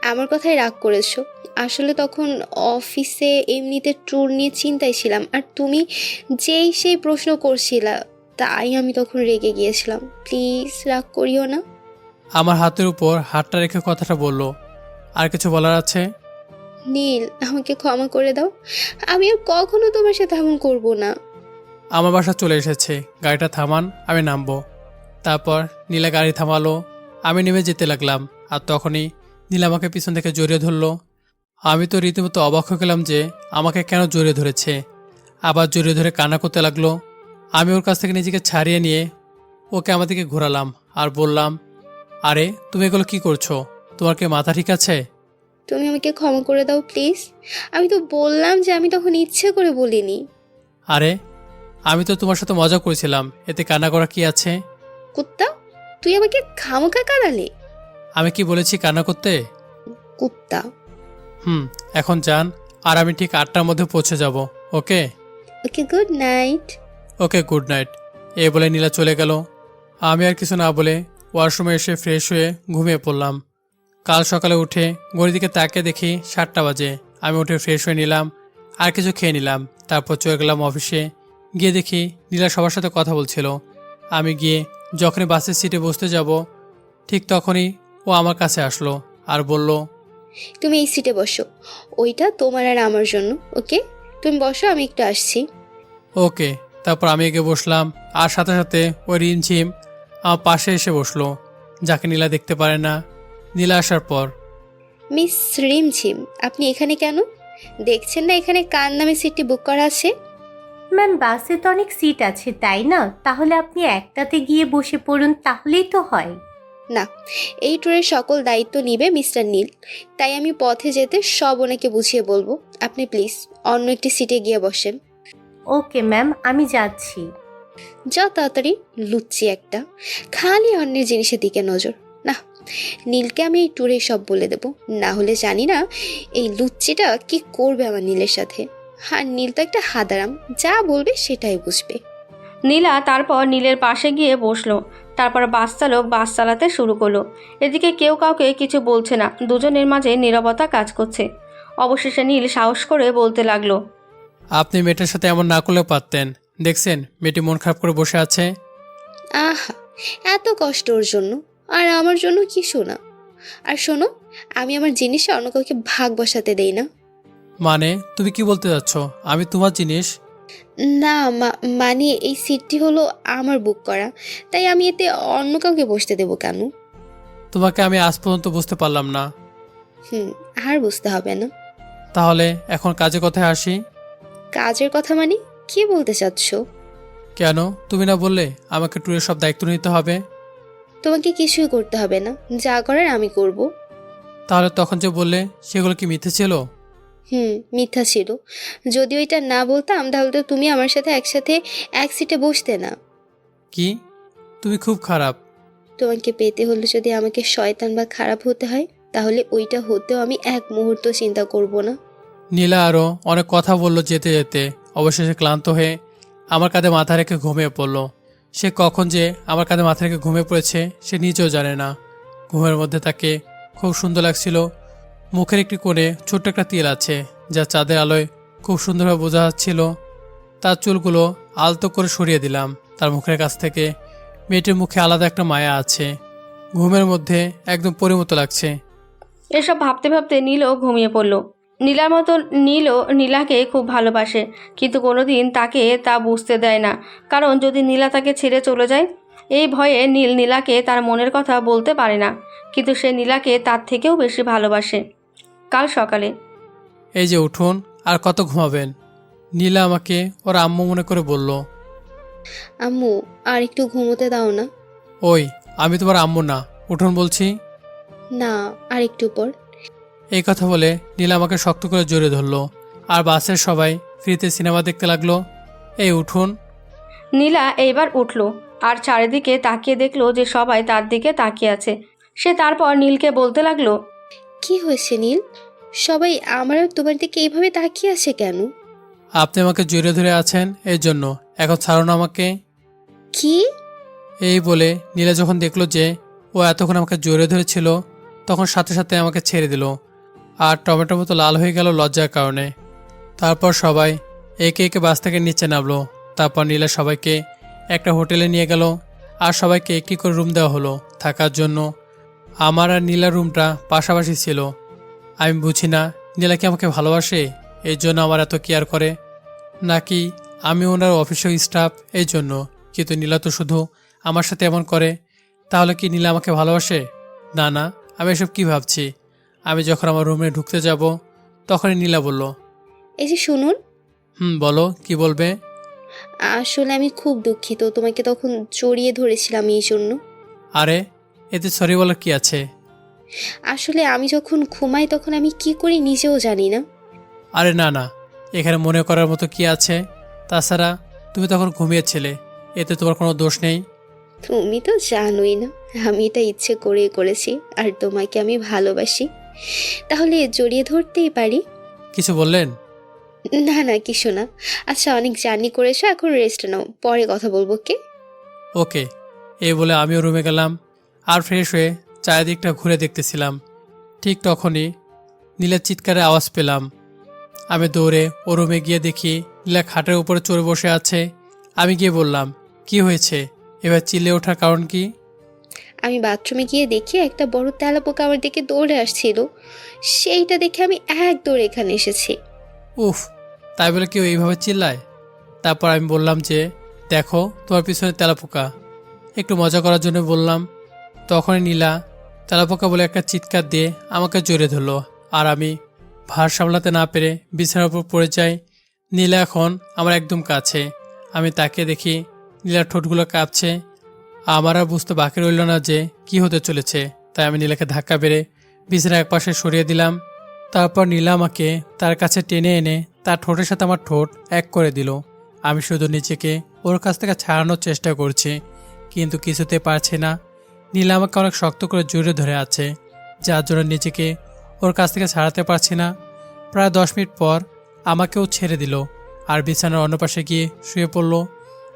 আমার কথাই রাগ করেছো। আসলে তখন অফিসে এমনিতে ট্যুর নিয়ে চিন্তায় ছিলাম, আর তুমি যেই সেই প্রশ্ন করছিলা, তাই আমি তখন রেগে গিয়েছিলাম। প্লিজ রাগ করিও না। আমার হাতের উপর হাতটা রেখে কথাটা বলল। আর কিছু বলার আছে? নীল, আমাকে ক্ষমা করে দাও। আমি আর কখনো তোমার সাথে এমন করবো না। আমার বাসা চলে এসেছে, গাড়িটা থামান, আমি নামবো। তারপর নীলা গাড়ি থামালো, আমি নেমে যেতে লাগলাম। আর তখনই নীলা আমাকে পিছন থেকে জড়িয়ে ধরলো। আমি তো রীতিমতো অবাক হয়ে গেলাম যে আমাকে কেন জড়িয়ে ধরেছে। আবার জড়িয়ে ধরে কান্না করতে লাগলো। আমি ওর কাছ থেকে নিজেকে ছাড়িয়ে নিয়ে ওকে আমার দিকে ঘোরালাম আর বললাম, আরে তুমি এগুলো কি করছো? তোমার কি মাথা ঠিক আছে? তুমি আমাকে ক্ষমা করে দাও প্লিজ। আমি তো বললাম যে আমি তখন ইচ্ছে করে বলিনি। আরে আমি তো তোমার সাথে মজা করেছিলাম, এতে কান্না করা কি আছে? কুত্তা, তুই আমাকে খামোকা কাঁদালে। আমি কি বলেছি কান্না করতে? কুত্তা। এখন যান, আর আমি ঠিক 8টার মধ্যে পৌঁছে যাব। ওকে? ওকে, গুড নাইট। ওকে, গুড নাইট। এই বলে নীলা চলে গেল। আমি আর কিছু না বলে ওয়াশরুমে এসে ফ্রেশ হয়ে ঘুমিয়ে পড়লাম। কাল সকালে উঠে ঘড়ির দিকে তাকিয়ে দেখি 7টা বাজে। আমি উঠে ফ্রেশ হয়ে নিলাম, আর কিছু খেয়ে নিলাম। তারপর চলে গেলাম অফিসে। গিয়ে দেখি নীলা সবার সাথে কথা বলছিল। আমি গিয়ে যখনই বাসের সিটে বসতে যাব, ঠিক তখনই ও আমার কাছে আসলো আর বলল, তুমি এই সিটে বসো, ওইটা তোমার আর আমার জন্য। ওকে, তুমি বসো, আমি একটু আসছি। ওকে। তারপর আমি এগিয়ে বসলাম, আর সাথে সাথে ওই রিমঝিম আমার পাশে এসে বসলো, যাকে নীলা দেখতে পারে না। নীলা আসার পর, মিস রিমঝিম, আপনি এখানে কেন? দেখছেন না এখানে কার নামে সিটটি বুক করা আছে? ম্যাম, বাসে তো অনেক সিট আছে তাই না? তাহলে আপনি একটাতে গিয়ে বসে পড়ুন, তাহলেই তো হয়। না, এই ট্যুরের সকল দায়িত্ব নিবে মিস্টার নীল, তাই আমি পথে যেতে সব ওনাকে বুঝিয়ে বলবো। আপনি প্লিজ অন্য একটি সিটে গিয়ে বসেন। ওকে ম্যাম, আমি যাচ্ছি। যা তাড়াতাড়ি, লুচ্ছি একটা, খালি অন্যের জিনিসের দিকে নজর। না, নীলকে আমি এই ট্যুরে সব বলে দেব, না হলে জানি না এই লুচ্চিটা কি করবে আমার নীলের সাথে। আর নীল তো একটা হাদারাম, যা বলবে সেটাই বুঝবে। নীলা তারপর নীলের পাশে গিয়ে বসলো। তারপর বাস চালক বাস চালাতে শুরু করলো। এদিকে কেউ কাউকে কিছু বলছে না, দুজনের মাঝে নীরবতা কাজ করছে। অবশেষে নীল সাহস করে বলতে লাগলো, আপনি মেয়েটার সাথে এমন না করলেও পারতেন। দেখছেন মেয়েটি মন খারাপ করে বসে আছে। আহা, এত কষ্ট ওর জন্য, আর আমার জন্য কিছু না। আর শোনো, আমি আমার জিনিসে অন্য কাউকে ভাগ বসাতে দেই না। মানে তুমি কি বলতে যাচ্ছ? আমি তোমার জিনিস? না, মানে এই সিটটি হলো আমার বুক করা, তাই আমি এতে অন্য কাউকে বসতে দেবো কেন? তোমাকে আমি আজ পর্যন্ত বুঝতে পারলাম না। আর বুঝতে হবে না। তাহলে এখন কাজে কথায় আসি। কাজের কথা মানে কি বলতে চাচ্ছ? কেন তুমি না বললে আমাকে ট্যুরের সব দায়িত্ব নিতে হবে? তোমাকে কিছুই করতে হবে না, যা করার আমি করব। তাহলে তখন যে বললে সেগুলো কি মিথ্যে ছিল? মিথ্যা ছিল। যদি ওইটা না বলতাম তাহলে তো তুমি আমার সাথে একসাথে এক সিটে বসতে না। কি? তুমি খুব খারাপ। তোমাকে পেতে হলে যদি আমাকে শয়তান বা খারাপ হতে হয়, তাহলে ওইটা হতেও আমি এক মুহূর্ত চিন্তা করব না। নীলা আরও অনেক কথা বলল যেতে যেতে। অবশেষে ক্লান্ত হয়ে আমার কাঁধে মাথা রেখে ঘুমিয়ে পড়ল। সে কখন যে আমার কাঁধে মাথা রেখে ঘুমিয়ে পড়েছে সে নিজেও জানে না। ঘুমের মধ্যে তাকে খুব সুন্দর লাগছিল। মুখের একটি কোণে ছোট্ট একটা তিল আছে, যা চাঁদের আলোয় খুব সুন্দরভাবে বোঝা যাচ্ছিল। তার চুলগুলো আলতো করে সরিয়ে দিলাম। তার মুখের কাছ থেকে মেয়েটির মুখে আলাদা একটা মায়া আছে। ঘুমের মধ্যে একদম পরিমতো লাগছে। এসব ভাবতে ভাবতে নীলও ঘুমিয়ে পড়ল। নীলার মতো নীলও নীলাকে খুব ভালোবাসে, কিন্তু কোনোদিন তাকে তা বুঝতে দেয় না। কারণ যদি নীলা তাকে ছেড়ে চলে যায়, এই ভয়ে নীল নীলাকে তার মনের কথা বলতে পারে না। কিন্তু সে নীলাকে তার থেকেও বেশি ভালোবাসে। কাল সকালে, এই যে উঠুন, আর কত ঘুমাবেন? নীলা আমাকে ওর আম্মু মনে করে বলল। আম্মু, আর একটু ঘুমোতে দাও না। ওই, আমি তোমার আম্মু না, উঠুন বলছি। না, আর একটু পর। এই কথা বলে নীলা আমাকে শক্ত করে জড়িয়ে ধরলো। আর বাসের সবাই ফ্রিতে সিনেমা দেখতে লাগলো। এই উঠুন। নীলা এইবার উঠল আর চারিদিকে তাকিয়ে দেখলো যে সবাই তার দিকে তাকিয়ে আছে। সে তারপর নীলকে বলতে লাগলো, কি হয়েছে নীল? সবাই আমার আর তোমার দিকে এইভাবে তাকিয়ে আছে কেন? আপনি আমাকে জড়িয়ে ধরে আছেন এই জন্য। এখন ছাড়ুন আমাকে। কি? এই বলে নীলা যখন দেখলো যে ও এতক্ষণ আমাকে জড়িয়ে ধরেছিল, তখন সাথে সাথে আমাকে ছেড়ে দিল। আর টমেটো মতো লাল হয়ে গেল লজ্জার কারণে। তারপর সবাই একে একে বাস থেকে নিচে নামলো। তারপর নীলা সবাইকে একটা হোটেলে নিয়ে গেল। আর সবাইকে একটি করে রুম দেওয়া হলো থাকার জন্য। আমার আর নীলার রুমটা পাশাপাশি ছিল। আমি বুঝি না নীলা কি আমাকে ভালোবাসে এই জন্য আমার এত কেয়ার করে, নাকি আমি ওনার অফিসের স্টাফ এই জন্য। কিন্তু নীলা তো শুধু আমার সাথে এমন করে। তাহলে কি নীলা আমাকে ভালোবাসে? না না, আমি এসব কি ভাবছি। আমি যখন আমার রুমে ঢুকতে যাব তখনই নীলা বলল, এই যে শুনুন, বলো, কি বলবে? আসলে আমি খুব দুঃখিত, তোমাকে তখন জড়িয়ে ধরেছিলাম এই জন্য। আরে এতে সরি বলার কি আছে? আসলে আমি যখন ঘুমাই তখন আমি কি করি নিজেও জানি না। আরে না না, এখানে মনে করার মতো কি আছে? তাছাড়া তুমি তখন ঘুমিয়েছিলে, এতে তোমার কোনো দোষ নেই। তুমি তো জানোই না আমি এটা ইচ্ছে করেই করেছি, আর তোমাকে আমি ভালোবাসি, তাহলে জড়িয়ে ধরতেই পারি। কিছু বললেন? না না, কিছু না। আচ্ছা, অনেক জার্নি করেছো, এখন রেস্ট নাও, পরে কথা বলবো। কে? ওকে। এই বলে আমিও রুমে গেলাম আর ফ্রেশ হয়ে চারিদিকটা ঘুরে দেখতেছিলাম। ঠিক তখনই নীলার চিৎকারের আওয়াজ পেলাম। আমি দৌড়ে ও রুমে গিয়ে দেখি নীলা খাটের উপরে চড়ে বসে আছে। আমি গিয়ে বললাম, কি হয়েছে? এবার চিল্লে ওঠার কারণ কি? আমি বাথরুমে গিয়ে দেখি একটা বড় তেলাপোকা আমার দিকে দৌড়ে আসছিল, সেইটা দেখে আমি এক দৌড়ে এখানে এসেছি। উফ, তাই বলে কেউ এইভাবে চিল্লায়? তারপর আমি বললাম যে, দেখো তোমার পিছনে তেলাপোকা। একটু মজা করার জন্য বললাম। তখনই নীলা তেলাপোকা বলে একটা চিৎকার দিয়ে আমাকে জড়িয়ে ধরলো। আর আমি ভার সামলাতে না পেরে বিছানার উপর পড়ে যাই। নীলা এখন আমার একদম কাছে। আমি তাকে দেখি নীলার ঠোঁটগুলো কাঁপছে। আমার আর বুঝতে বাকি রইল না যে কি হতে চলেছে। তাই আমি নীলাকে ধাক্কা বেড়ে বিছানার একপাশে সরিয়ে দিলাম। তারপর নীলা আমাকে তার কাছে টেনে এনে তার ঠোঁটের সাথে আমার ঠোঁট এক করে দিল। আমি শুধু নিজেকে ওর কাছ থেকে ছাড়ানোর চেষ্টা করছি, কিন্তু কিছুতে পারছি না। নীলা আমাকে অনেক শক্ত করে জড়িয়ে ধরে আছে, যার জন্য নিজেকে ওর কাছ থেকে ছাড়াতে পারছি না। প্রায় 10 মিনিট পর আমাকেও ছেড়ে দিল আর বিছানার অন্য পাশে গিয়ে শুয়ে পড়ল।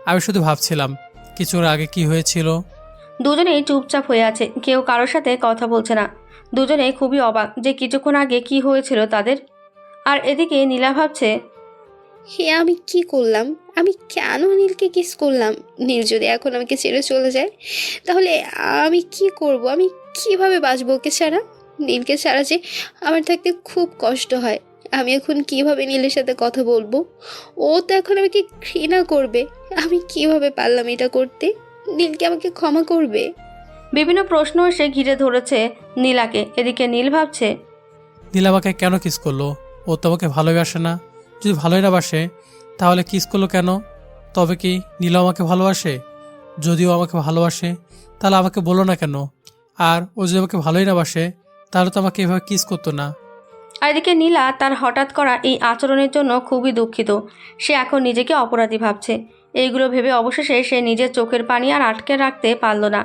আমি শুধু ভাবছিলাম কিছুর আগে কি হয়েছিল। দুজনেই চুপচাপ হয়ে আছে, কেউ কারোর সাথে কথা বলছে না। দুজনেই খুবই অবাক যে কিছুক্ষণ আগে কি হয়েছিল তাদের। আর এদিকে নীলা ভাবছে, হে, আমি কি করলাম? আমি কেন নীলকে কিস করলাম? নীল যদি এখন আমাকে ছেড়ে চলে যায় তাহলে আমি কি করব? আমি কিভাবে বাঁচবো ওকে ছাড়া? নীলকে ছাড়া যে আমার থাকতে খুব কষ্ট হয়। আমি এখন কিভাবে নীলের সাথে কথা বলবো? ও তো এখন আমাকে ঘৃণা করবে। আমি কিভাবে পারলাম এটা করতে? নীলকে আমাকে ক্ষমা করবে? বিভিন্ন প্রশ্ন এসে ঘিরে ধরেছে নীলাকে। এদিকে নীল ভাবছে, নীলা আমাকে কেন কিস করলো? ও তো আমাকে ভালোবাসে না। যদি ভালোই না বাসে তাহলে কিস করলো কেন? তবে কি নীলা আমাকে ভালোবাসে? যদিও আমাকে ভালোবাসে তাহলে আমাকে বলো না কেন? আর ও যদি আমাকে ভালোই না বাসে তাহলে তো আমাকে এভাবে কিস করতো না। আর এদিকে নীলা তার হঠাৎ করা এই আচরণের জন্য খুবই দুঃখিত। সে এখন নিজেকে অপরাধী ভাবছে। এইগুলো ভেবে অবশেষে সে নিজের চোখের পানি আর আটকে রাখতে পারল না।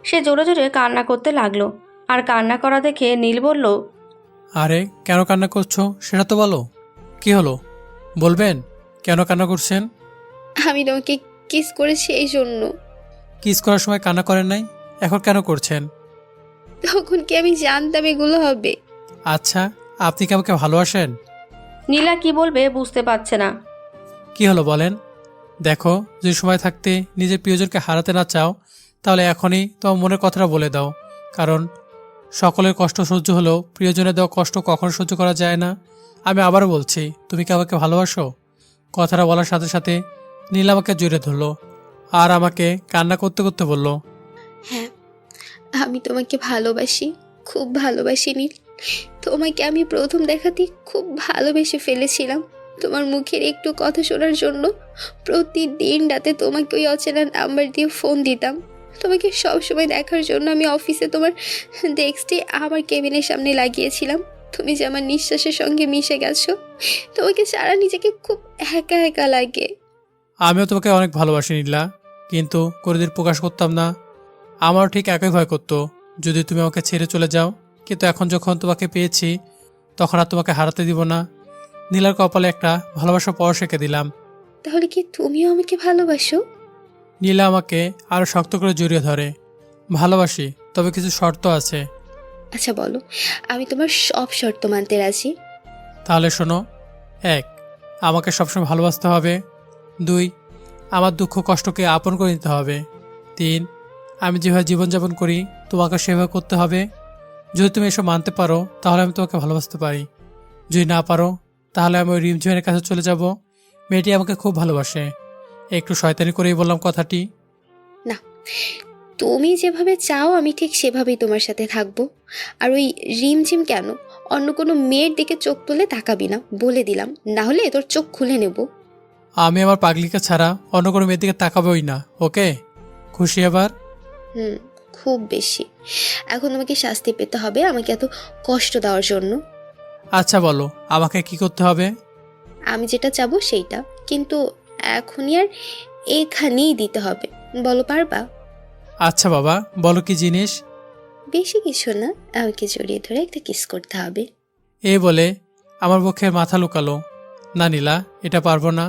সে জোরে জোরে কান্না করতে লাগলো। আর কান্না করা দেখে নীল বলল, আরে কেন কান্না করছো সেটা তো বলো। কি হলো বলবেন? কেন কান্না করছেন? আমি তোমাকে কিস করেছি এই জন্য। কিস করার সময় কান্না করেন নাই, এখন কেন করছেন? তখন কি আমি জানতাম এগুলো হবে? আচ্ছা, আপনি কি আমাকে ভালোবাসেন? নীলা কি বলবে বুঝতে পারছে না। কি হলো বলেন? দেখো, যে সময় থাকতে নিজের প্রিয়জনকে হারাতে না চাও তাহলে এখনই তোমার মনের কথাটা বলে দাও। কারণ সকলের কষ্ট সহ্য হলেও প্রিয়জনের দেওয়া কষ্ট কখনো সহ্য করা যায় না। আমি আবারও বলছি, তুমি কি আমাকে ভালোবাসো? কথাটা বলার সাথে সাথে নীল আমাকে জড়িয়ে ধরলো আর আমাকে কান্না করতে করতে বলল, হ্যাঁ, আমি তোমাকে ভালোবাসি, খুব ভালোবাসি নীল। তোমাকে আমি প্রথম দেখাতেই খুব ভালোবেসে ফেলেছিলাম। তোমার মুখের একটু কথা শোনার জন্য প্রতিদিন রাতে তোমাকে ওই অচেনা নাম্বার দিয়ে ফোন দিতাম। তোমাকে সবসময় দেখার জন্য আমি অফিসে তোমার ডেস্কটি আমার কেবিনের সামনে লাগিয়েছিলাম। তুমি যে আমার নিঃশ্বাসের সঙ্গে মিশে গেছো, তোমাকে ছাড়া নিজেকে খুব একা একা লাগে। আমিও তোমাকে অনেক ভালোবাসি নীলা, কিন্তু কোনোদিন প্রকাশ করতাম না। আমারও ঠিক একই ভয় করতো যদি তুমি আমাকে ছেড়ে চলে যাও, কিন্তু এখন যখন তোমাকে পেয়েছি তখন আর তোমাকে হারাতে দিব না। নীলার কপালে একটা ভালোবাসা পরশ এঁকে দিলাম। তাহলে কি তুমিও আমাকে ভালোবাসো? নীলা আমাকে আরও শক্ত করে জড়িয়ে ধরে। ভালোবাসি, তবে কিছু শর্ত আছে। আচ্ছা বলো, আমি তোমার সব শর্ত মানতে রাজি। তাহলে শোনো। 1, আমাকে সবসময় ভালোবাসতে হবে। 2, আমার দুঃখ কষ্টকে আপন করে নিতে হবে। 3, আমি যেভাবে জীবনযাপন করি তোমাকে সেভাবে করতে হবে। যদি তুমি এসব মানতে পারো তাহলে আমি তোমাকে ভালোবাসতে পারি। যদি না পারো তাহলে আমি ওই রিমঝিমের কাছে চলে যাব। মেয়েটি আমাকে খুব ভালোবাসে। একটু শয়তানি করেই বললাম কথাটি। না, তুমি যেভাবে চাও আমি ঠিক সেভাবেই তোমার সাথে থাকবো। আর ওই রিমঝিম কেন, অন্য কোনো মেয়ের দিকে চোখ তুলে তাকাবি না বলে দিলাম, না হলে তোর চোখ খুলে নেব। আমি আমার পাগলিকে ছাড়া অন্য কোনো মেয়ের দিকে তাকাবোই না। ওকে, খুশি এবার? খুব বেশি। এখন তোমাকে শাস্তি পেতে হবে আমাকে এত কষ্ট দেওয়ার জন্য। আচ্ছা বলো, আমাকে কি করতে হবে? আমি যেটা চাবো সেইটা, কিন্তু এখনই আর এখানেই দিতে হবে। বলো, পারবা? আচ্ছা বাবা, বলো কি জিনিস? বেশি কিছু না, আমাকে জড়িয়ে ধরে একটা কিস করতে হবে। এই বলে আমার পক্ষে মাথা লুকালো। না নীলা, এটা পারবো না।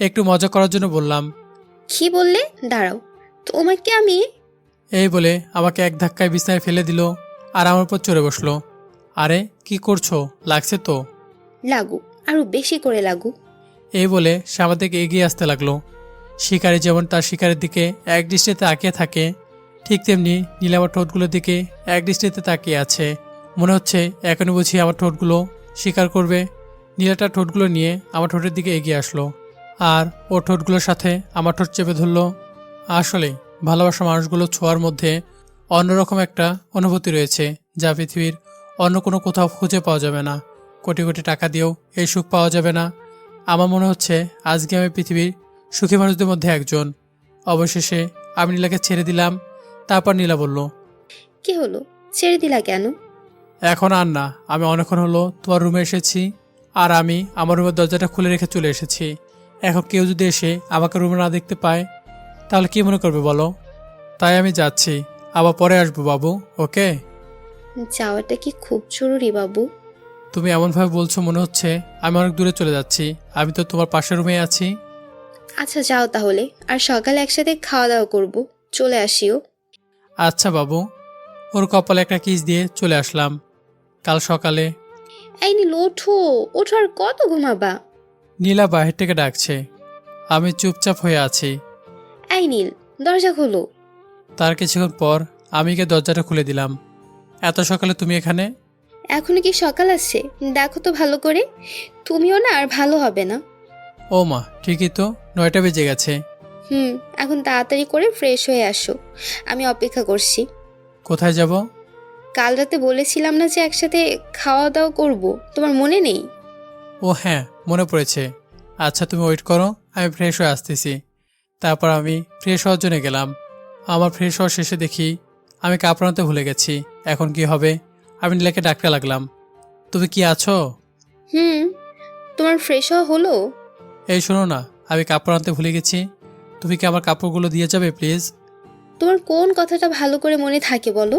একটু মজা করার জন্য বললাম। কি বললে? দাঁড়াও, তোমাকে আমি। এই বলে আমাকে এক ধাক্কায় বিছানায় ফেলে দিল আর আমার উপর চড়ে বসলো। আরে কি করছো, লাগছে তো? লাগু, আরো বেশি করে লাগু। এই বলে সে আমার দিকে এগিয়ে আসতে লাগলো। শিকারি যেমন তার শিকারের দিকে এক দৃষ্টিতে তাকিয়ে থাকে, ঠিক তেমনি নীলা আমার ঠোঁটগুলোর দিকে এক দৃষ্টিতে তাকিয়ে আছে। মনে হচ্ছে এখনই বুঝি আমার ঠোঁটগুলো শিকার করবে। নীলাটা ঠোঁটগুলো নিয়ে আমার ঠোঁটের দিকে এগিয়ে আসলো আর ওর ঠোঁটগুলোর সাথে আমার ঠোঁট চেপে ধরলো। আসলে ভালোবাসা মানুষগুলো ছোঁয়ার মধ্যে অন্যরকম একটা অনুভূতি রয়েছে, যা পৃথিবীর অন্য কোনো কোথাও খুঁজে পাওয়া যাবে না। কোটি কোটি টাকা দিয়েও এই সুখ পাওয়া যাবে না। আমার মনে হচ্ছে আজকে আমি পৃথিবীর সুখী মানুষদের মধ্যে একজন। অবশেষে আমি নীলাকে ছেড়ে দিলাম। তারপর নীলা বলল, কি হলো, ছেড়ে দিলা কেন? এখন আর না, আমি অনেকক্ষণ হলো তোমার রুমে এসেছি আর আমি আমার রুমের দরজাটা খুলে রেখে চলে এসেছি। এখন কেউ যদি এসে আমাকে রুমে না দেখতে পায় তাহলে কি মনে করবে বলো? তাই আমি যাচ্ছি, আবার পরে আসবো বাবু। ওকে? যাওয়াটা কি খুব জরুরি বাবু? তুমি এমনভাবে বলছো মনে হচ্ছে আমি অনেক দূরে চলে যাচ্ছি। আমি তো তোমার পাশের রুমে আছি। আচ্ছা যাও তাহলে, আর সকালে একসাথে খাওয়া দাওয়া করবো, চলে আসিও। আচ্ছা বাবু। ওর কপালে একটা কিস দিয়ে চলে আসলাম। কাল সকালে এই নীল, ওঠো ওঠো, আর কত ঘুমাবা? নীলা বাহির থেকে ডাকছে। আমি চুপচাপ হয়ে আছি। এই নীল, দরজা খোলো। তার কিছুক্ষণ পর আমি গিয়ে দরজাটা খুলে দিলাম। এত সকালে তুমি এখানে? এখনো কি সকাল আছে? দেখো তো ভালো করে, তুমিও না আর ভালো হবে না। ও মা, ঠিকই তো, 9টা বেজে গেছে। এখন তাড়াতাড়ি করে ফ্রেশ হয়ে আসো, আমি অপেক্ষা করছি। কোথায় যাব? কাল রাতে বলেছিলাম না যে একসাথে খাওয়া দাওয়া করব, তোমার মনে নেই? ও হ্যাঁ, মনে পড়েছে। আচ্ছা তুমি ওয়েট করো, আমি ফ্রেশ হয়ে আসতেছি। তারপর আমি ফ্রেশ হওয়ার জন্য গেলাম। আমার ফ্রেশ হওয়ার শেষে দেখি আমি কাপড় আনতে ভুলে গেছি। এখন কি হবে? আমি নীলাকে ডাকতে লাগলাম, তুমি কি আছো? তোমার ফ্রেশ হওয়া হলো? এই শোনো না, আমি কাপড় আনতে ভুলে গেছি। তুমি কি আমার কাপড়গুলো দিয়ে যাবে প্লিজ? তোমার কোন কথাটা ভালো করে মনে থাকে বলো?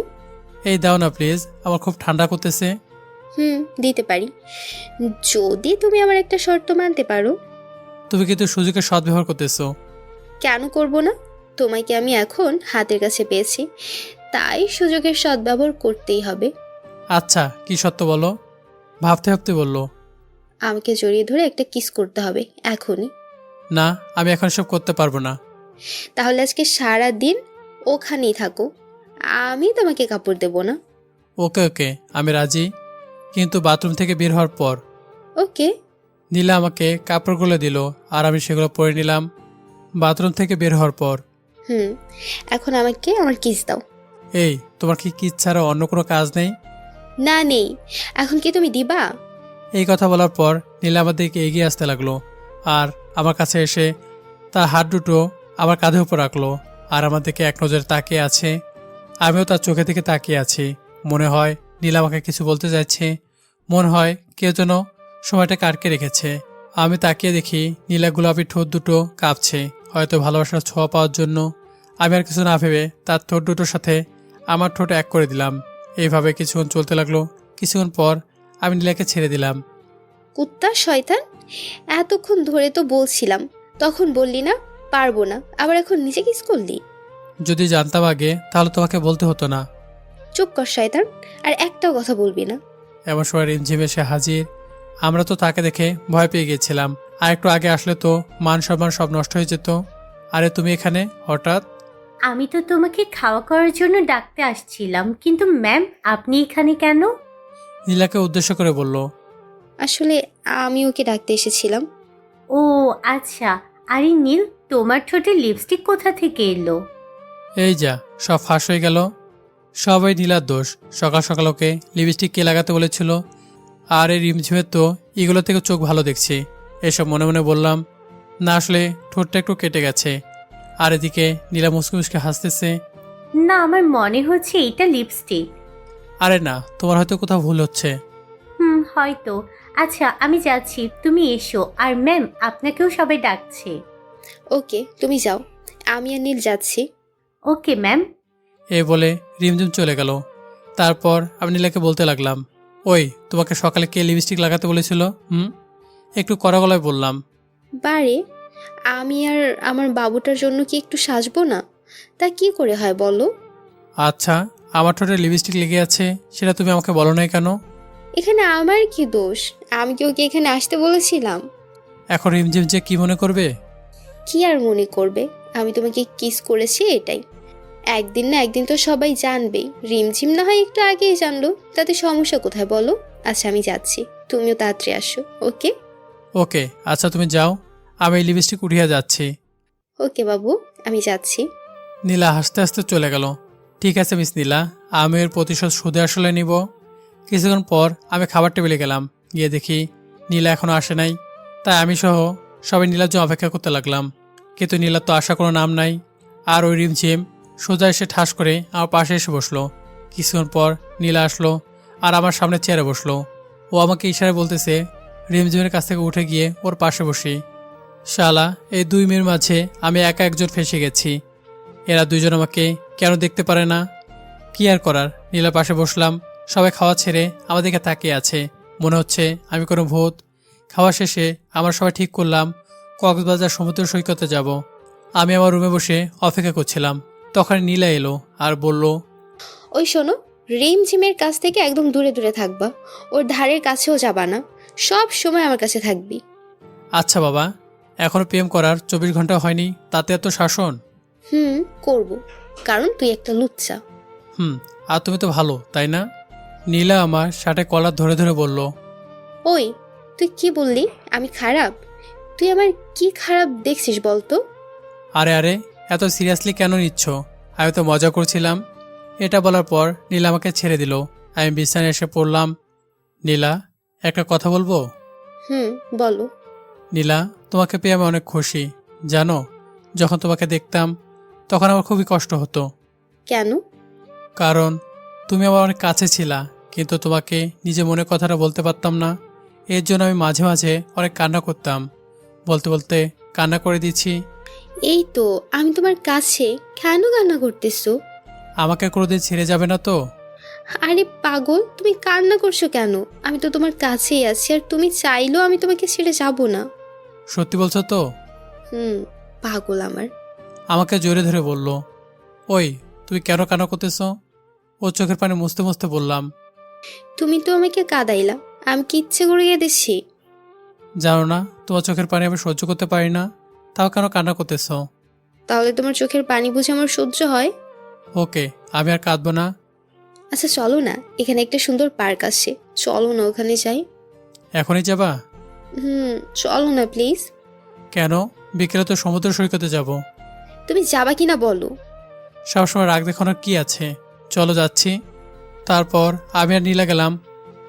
এই দাও না প্লিজ, আমার খুব ঠান্ডা করতেছে। দিতে পারি, যদি তুমি আমার একটা শর্ত মানতে পারো। তুমি কিন্তু সুযোগের সদ্ব্যবহার করতেছো। কেন করব না? তোমাকে আমি এখন হাতের কাছে পেয়েছি, তাই সুযোগের সদ্ব্যবহার করতেই হবে। আচ্ছা কি সত্য বলো? ভাবতে ভাবতে বললো। আমাকে জড়িয়ে ধরে একটা কিস করতে হবে এখনই। না, আমি এখন সব করতে পারবো না। তাহলে আজকে সারা দিন ওখানেই থাকো, আমি তোমাকে কাপড় দেব না। ওকে ওকে, আমি রাজি, কিন্তু বাথরুম থেকে বের হওয়ার পর। ওকে। নীলা আমাকে কাপড়গুলো দিল আর আমি সেগুলো পরে নিলাম বাথরুম থেকে বের হওয়ার পর। এখন আমাকে আমার কিস দাও। এই, তোমার কি কিস ছাড়া অন্য কোনো কাজ নেই? না নেই, এখন কি তুমি দিবা? এই কথা বলার পর নীলা আমার দিকে এগিয়ে আসতে লাগলো আর আমার কাছে এসে তার হাত দুটো আমার কাঁধের উপর রাখলো আর আমার দিকে এক নজরে তাকিয়ে আছে। আমিও তার চোখে দিকে তাকিয়ে আছি। মনে হয় নীল আমাকে কিছু বলতে যাচ্ছে। মনে হয় কেউ যেন সময়টাকে আটকে রেখেছে। আমি তাকিয়ে দেখি নীলা গোলাপি ঠোঁট দুটো কাঁপছে, হয়তো ভালোবাসার ছোঁয়া পাওয়ার জন্য। আমি আর কিছু না ভেবে তার ঠোঁট দুটোর সাথে আমার ঠোঁট এক করে দিলাম। এইভাবে কিছুক্ষণ চলতে লাগলো। কিছুক্ষণ পর আমি নীলাকে ছেড়ে দিলাম। কুত্তা শয়তান, এতক্ষণ ধরে তো বলছিলাম, তখন বললি না পারবো না, আবার এখন নিজে কিস করলি। যদি জানতাম আগে তাহলে তোমাকে বলতে হতো না। চুপ কর শয়তান, আর একটাও কথা বলবি না। এমন সময় রিমঝিম এসে হাজির। আমরা তো তাকে দেখে ভয় পেয়ে গিয়েছিলাম। আর একটু আগে আসলে তো মান সম্মান সব নষ্ট হয়ে যেত। আরে তুমি এখানে হঠাৎ? আমি তো তোমাকে খাওয়া করার জন্য ডাকতে আসছিলাম, কিন্তু ম্যাম আপনি এখানে কেন? নীলাকে উদ্দেশ্য করে বলল। আসলে আমি ওকে ডাকতে এসেছিলাম। ও আচ্ছা। আরে নীল, তোমার ঠোঁটে লিপস্টিক কোথা থেকে এলো? এই যা, সব ফাঁস হয়ে গেল। সবাই নীলার দোষ। সকাল সকাল ওকে লিপস্টিক কে লাগাতে বলেছিল? আর এই রিমঝিমের তো এগুলো থেকে চোখ ভালো দেখছি। এসব মনে মনে বললাম। না, আসলে ঠোঁটটা একটু কেটে গেছে। আর এদিকে নীলা মুসকে মুসকে হাসতেছে। না, আমার মনে হচ্ছে এটা লিপস্টিক। আরে না, তোমার হয়তো কোথাও ভুল হচ্ছে। হয়তো। আচ্ছা আমি যাচ্ছি, তুমি এসো। আর ম্যাম আপনাকেও সবাই ডাকছে। ওকে তুমি যাও, আমি আর নীল যাচ্ছি। Okay ma'am. এ বলে রিমঝিম চলে গেল। তারপর আমি নীলাকে বলতে লাগলাম, ওই তোমাকে সকালে কে লিপস্টিক লাগাতে বলেছিল? একটু কড়া গলায় বললাম। বারে, আমি আর আমার বাবুটার জন্য কি একটু সাজবো না? তা কি করে হয় বলো? আচ্ছা, আমার ঠোঁটে লিপস্টিক লেগে আছে, সেটা তুমি আমাকে বলো নাই কেন? এখানে আমার কি দোষ? আমি কি ওকে এখানে আসতে বলেছিলাম? এখন রিমঝিম যে কি মনে করবে? কি আর মনে করবে, আমি তোমাকে কিস করেছি এটাই। একদিন না একদিন তো সবাই জানবেই। রিমঝিম না হয় একটু আগেই জানলো, তাতে সমস্যা কোথায় বলো? আচ্ছা আমি যাচ্ছি, তুমিও তাড়াতাড়ি আসো। ওকে ওকে, আচ্ছা তুমি যাও, আমি এই লিপস্টিক উঠিয়ে যাচ্ছি। ওকে বাবু, আমি যাচ্ছি। নীলা হাসতে হাসতে চলে গেল। ঠিক আছে মিস নীলা, আমি এর প্রতিশোধ সুদে আসলে নিব। কিছুক্ষণ পর আমি খাবার টেবিলে গেলাম। গিয়ে দেখি নীলা এখনও আসে নাই। তাই আমি সহ সবাই নীলার জন্য অপেক্ষা করতে লাগলাম। কিন্তু নীলার তো আসার কোনো নাম নাই। আর ওই রিমঝিম সোজা এসে ঠাস করে আমার পাশে এসে বসলো। কিছুক্ষণ পর নীলা আসলো আর আমার সামনে চেয়ারে বসলো। ও আমাকে ইশারায় বলতেছে রিমঝিমের কাছ থেকে উঠে গিয়ে ওর পাশে বসি। শালা, এই দুই মেয়ের মাঝে আমি একা একজন ফেঁসে গেছি। এরা দুইজন আমাকে কেন দেখতে পারে না? কি আর করার, নীলার পাশে বসলাম। সবাই খাওয়া ছেড়ে আমার দিকে তাকিয়ে আছে। মনে হচ্ছে আমি কোনো ভূত। খাওয়া শেষে আমরা সবাই ঠিক করলাম কক্সবাজার সমুদ্র সৈকতে যাব। আমি আমার রুমে বসে অপেক্ষা করছিলাম। তখন নীলা এলো আর বলল, ওই শোনো, রিমঝিমের কাছ থেকে একদম দূরে দূরে থাকবা, ওর ধারের কাছেও যাবা না, সব সময় আমার কাছে থাকবি। আচ্ছা বাবা, এখনও প্রেম করার 24 ঘন্টা হয়নি, তাতে এত শাসন? করব, কারণ তুই একটা লুচ্চা। আর তুমি তো ভালো, তাই না? নীলা আমার শার্টে কলার ধরে ধরে বলল। ওই তুই কি বললি? আমি খারাপ? তুই আমার কি খারাপ দেখছিস বলতো? আরে আরে, এত সিরিয়াসলি কেন নিচ্ছ? আমি তো মজা করছিলাম। এটা বলার পর নীলা আমাকে ছেড়ে দিল। আমি বিছানায় এসে পড়লাম। নীলা, একটা কথা বলবো? বলো। নীলা, তোমাকে পেয়ে আমি অনেক খুশি। জানো, যখন তোমাকে দেখতাম তখন আমার খুবই কষ্ট হতো। কেন? কারণ তুমি আমার অনেক কাছে ছিলা, কিন্তু তোমাকে নিজে মনে কথাটা বলতে পারতাম না। এর জন্য আমি মাঝে মাঝে অনেক কান্না করতাম। বলতে বলতে কান্না করে দিচ্ছি। এই তো আমি তোমার কাছে, কেন কান্না করতেছো? আমাকে কোনোদিন ছেড়ে যাবে না তো? আরে পাগল, তুমি কান্না করছো কেন? আমি তো তোমার কাছেই আছি, আর তুমি চাইলেও আমি তোমাকে ছেড়ে যাব না। সত্যি বলছো তো? পাগল আমার। আমাকে জোরে ধরে বলল। ওই, তুমি কেন কান্না করতেছ? ও চোখের পানি মুছতে মুছতে বললাম। তুমি তো আমাকে কাঁদাইলা, আমি কি ইচ্ছে করে কেঁদেছি? জানো না তোমার চোখের পানি আমি সহ্য করতে পারি না, তাও কেন কান্না করতেছ? তাহলে তোমার চোখের পানি বুঝে আমার সহ্য হয়? ওকে, আমি আর কাঁদবো না। আচ্ছা চলো না, এখানে একটা সুন্দর পার্ক আছে, চলো না ওখানে যাই। এখনই যাবা? চলো না প্লিজ। কেন? বিকেলে তো সমুদ্র সৈকতে যাব। তুমি যাবা কিনা বলো। সবসময় রাগ দেখানোর কি আছে? চলো যাচ্ছি। তারপর আমি আর নীলা গেলাম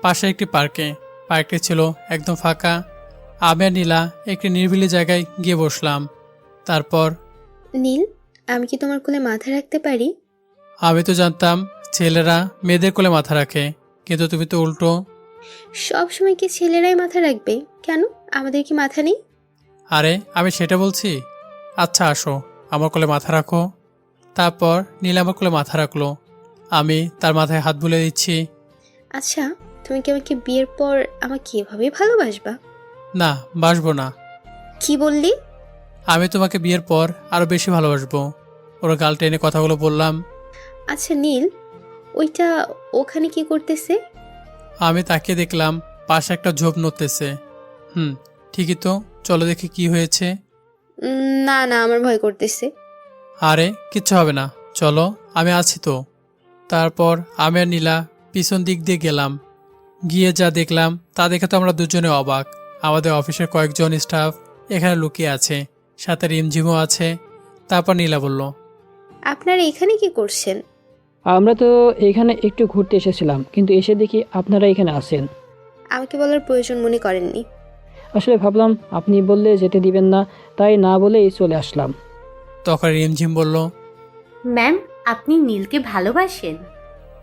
পাশে একটি পার্কে। পার্কটি ছিল একদম ফাঁকা। আমি আর নীলা একটি নিরিবিলি জায়গায় গিয়ে বসলাম। তারপর, নীল, আমি কি তোমার কোলে মাথা রাখতে পারি? আমি তো জানতাম ছেলেরা মেয়েদের কোলে মাথা রাখে, কিন্তু তুমি তো উল্টো। সব সময় কি ছেলেরাই মাথা রাখবে? কেন, আমাদের কি মাথা নেই? আরে আমি সেটা বলছি। আচ্ছা আসো, আমার কোলে মাথা রাখো। তারপর নীল আমার কোলে মাথা রাখলো। আমি তার মাথায় হাত বুলিয়ে দিচ্ছি। আচ্ছা, তুমি কি আমাকে বিয়ের পর আমাকে এভাবেই ভালোবাসবা? না, বাসবো না। কি বললি? আমি তোমাকে বিয়ের পর আরো বেশি ভালোবাসবো। ওর গাল টেনে কথাগুলো বললাম। আচ্ছা নীল, ওইটা ওখানে কি করতেছে? আমি তাকিয়ে দেখলাম পাশে একটা ঝোপ নড়তেছে। ঠিকই তো, চলো দেখি কি হয়েছে। না না, আমার ভয় করতেছে। আরে কিচ্ছু হবে না, চলো, আমি আছি তো। তারপর আমি আর নীলা পিছন দিক দিয়ে গেলাম। গিয়ে যা দেখলাম তা দেখে তো আমরা দুজনে অবাক। আমাদের অফিসের কয়েকজন স্টাফ এখানে লুকিয়ে আছে, সাথে রিমঝিমও আছে। তারপর নীলা বলল, আপনারা এখানে কি করছেন? আমরা তো এখানে একটু ঘুরতে এসেছিলাম, কিন্তু এসে দেখি আপনারা এখানে আছেন। আমাকে বলার প্রয়োজন মনে করেননি। আসলে ভাবলাম আপনি বললে যেতে দিবেন না, তাই না বলেই চলে আসলাম। তখন রিমঝিম বলল, ম্যাম, আপনি নীলকে ভালোবাসেন?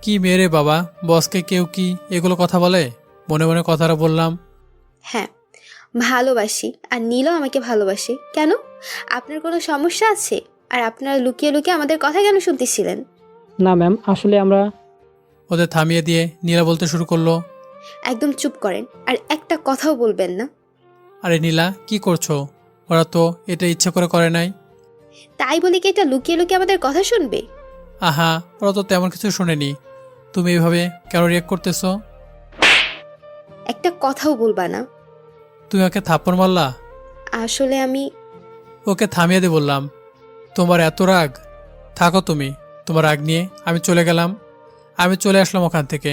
কি মেরে বাবা, বসকে কেউ কি এগুলো কথা বলে? মনে মনে কথাটা বললাম। হ্যাঁ, ভালোবাসি, আর নীলও আমাকে ভালোবাসে। কেন, আপনার কোনো সমস্যা আছে? আর আপনারা লুকিয়ে লুকিয়ে আমাদের কথা কেন শুনতেছিলেন? না ম্যাম, আসলে আমরা ওদের থামিয়ে দিয়ে নীলা বলতে শুরু করলো, একদম চুপ করেন, আর একটা কথাও বলবেন না। আরে নীলা কি করছো? ওরা তো এটা ইচ্ছে করে করে নাই। তাই বলে কি এটা লুকিয়ে লুকিয়ে আমাদের কথা শুনবে? আহা, ওরা তো তেমন কিছু শোনেনি। তুমি এইভাবে কেন রিয়েক্ট করতেছো? একটা কথাও বলবা না। তুমি ওকে থাপ্পড় মারলা? আসলে আমি ওকে থামিয়ে দিয়ে বললাম, তোমার এত রাগ? থাকো তুমি, তোমার রাগ নিয়ে আমি চলে গেলাম। আমি চলে আসলাম ওখান থেকে।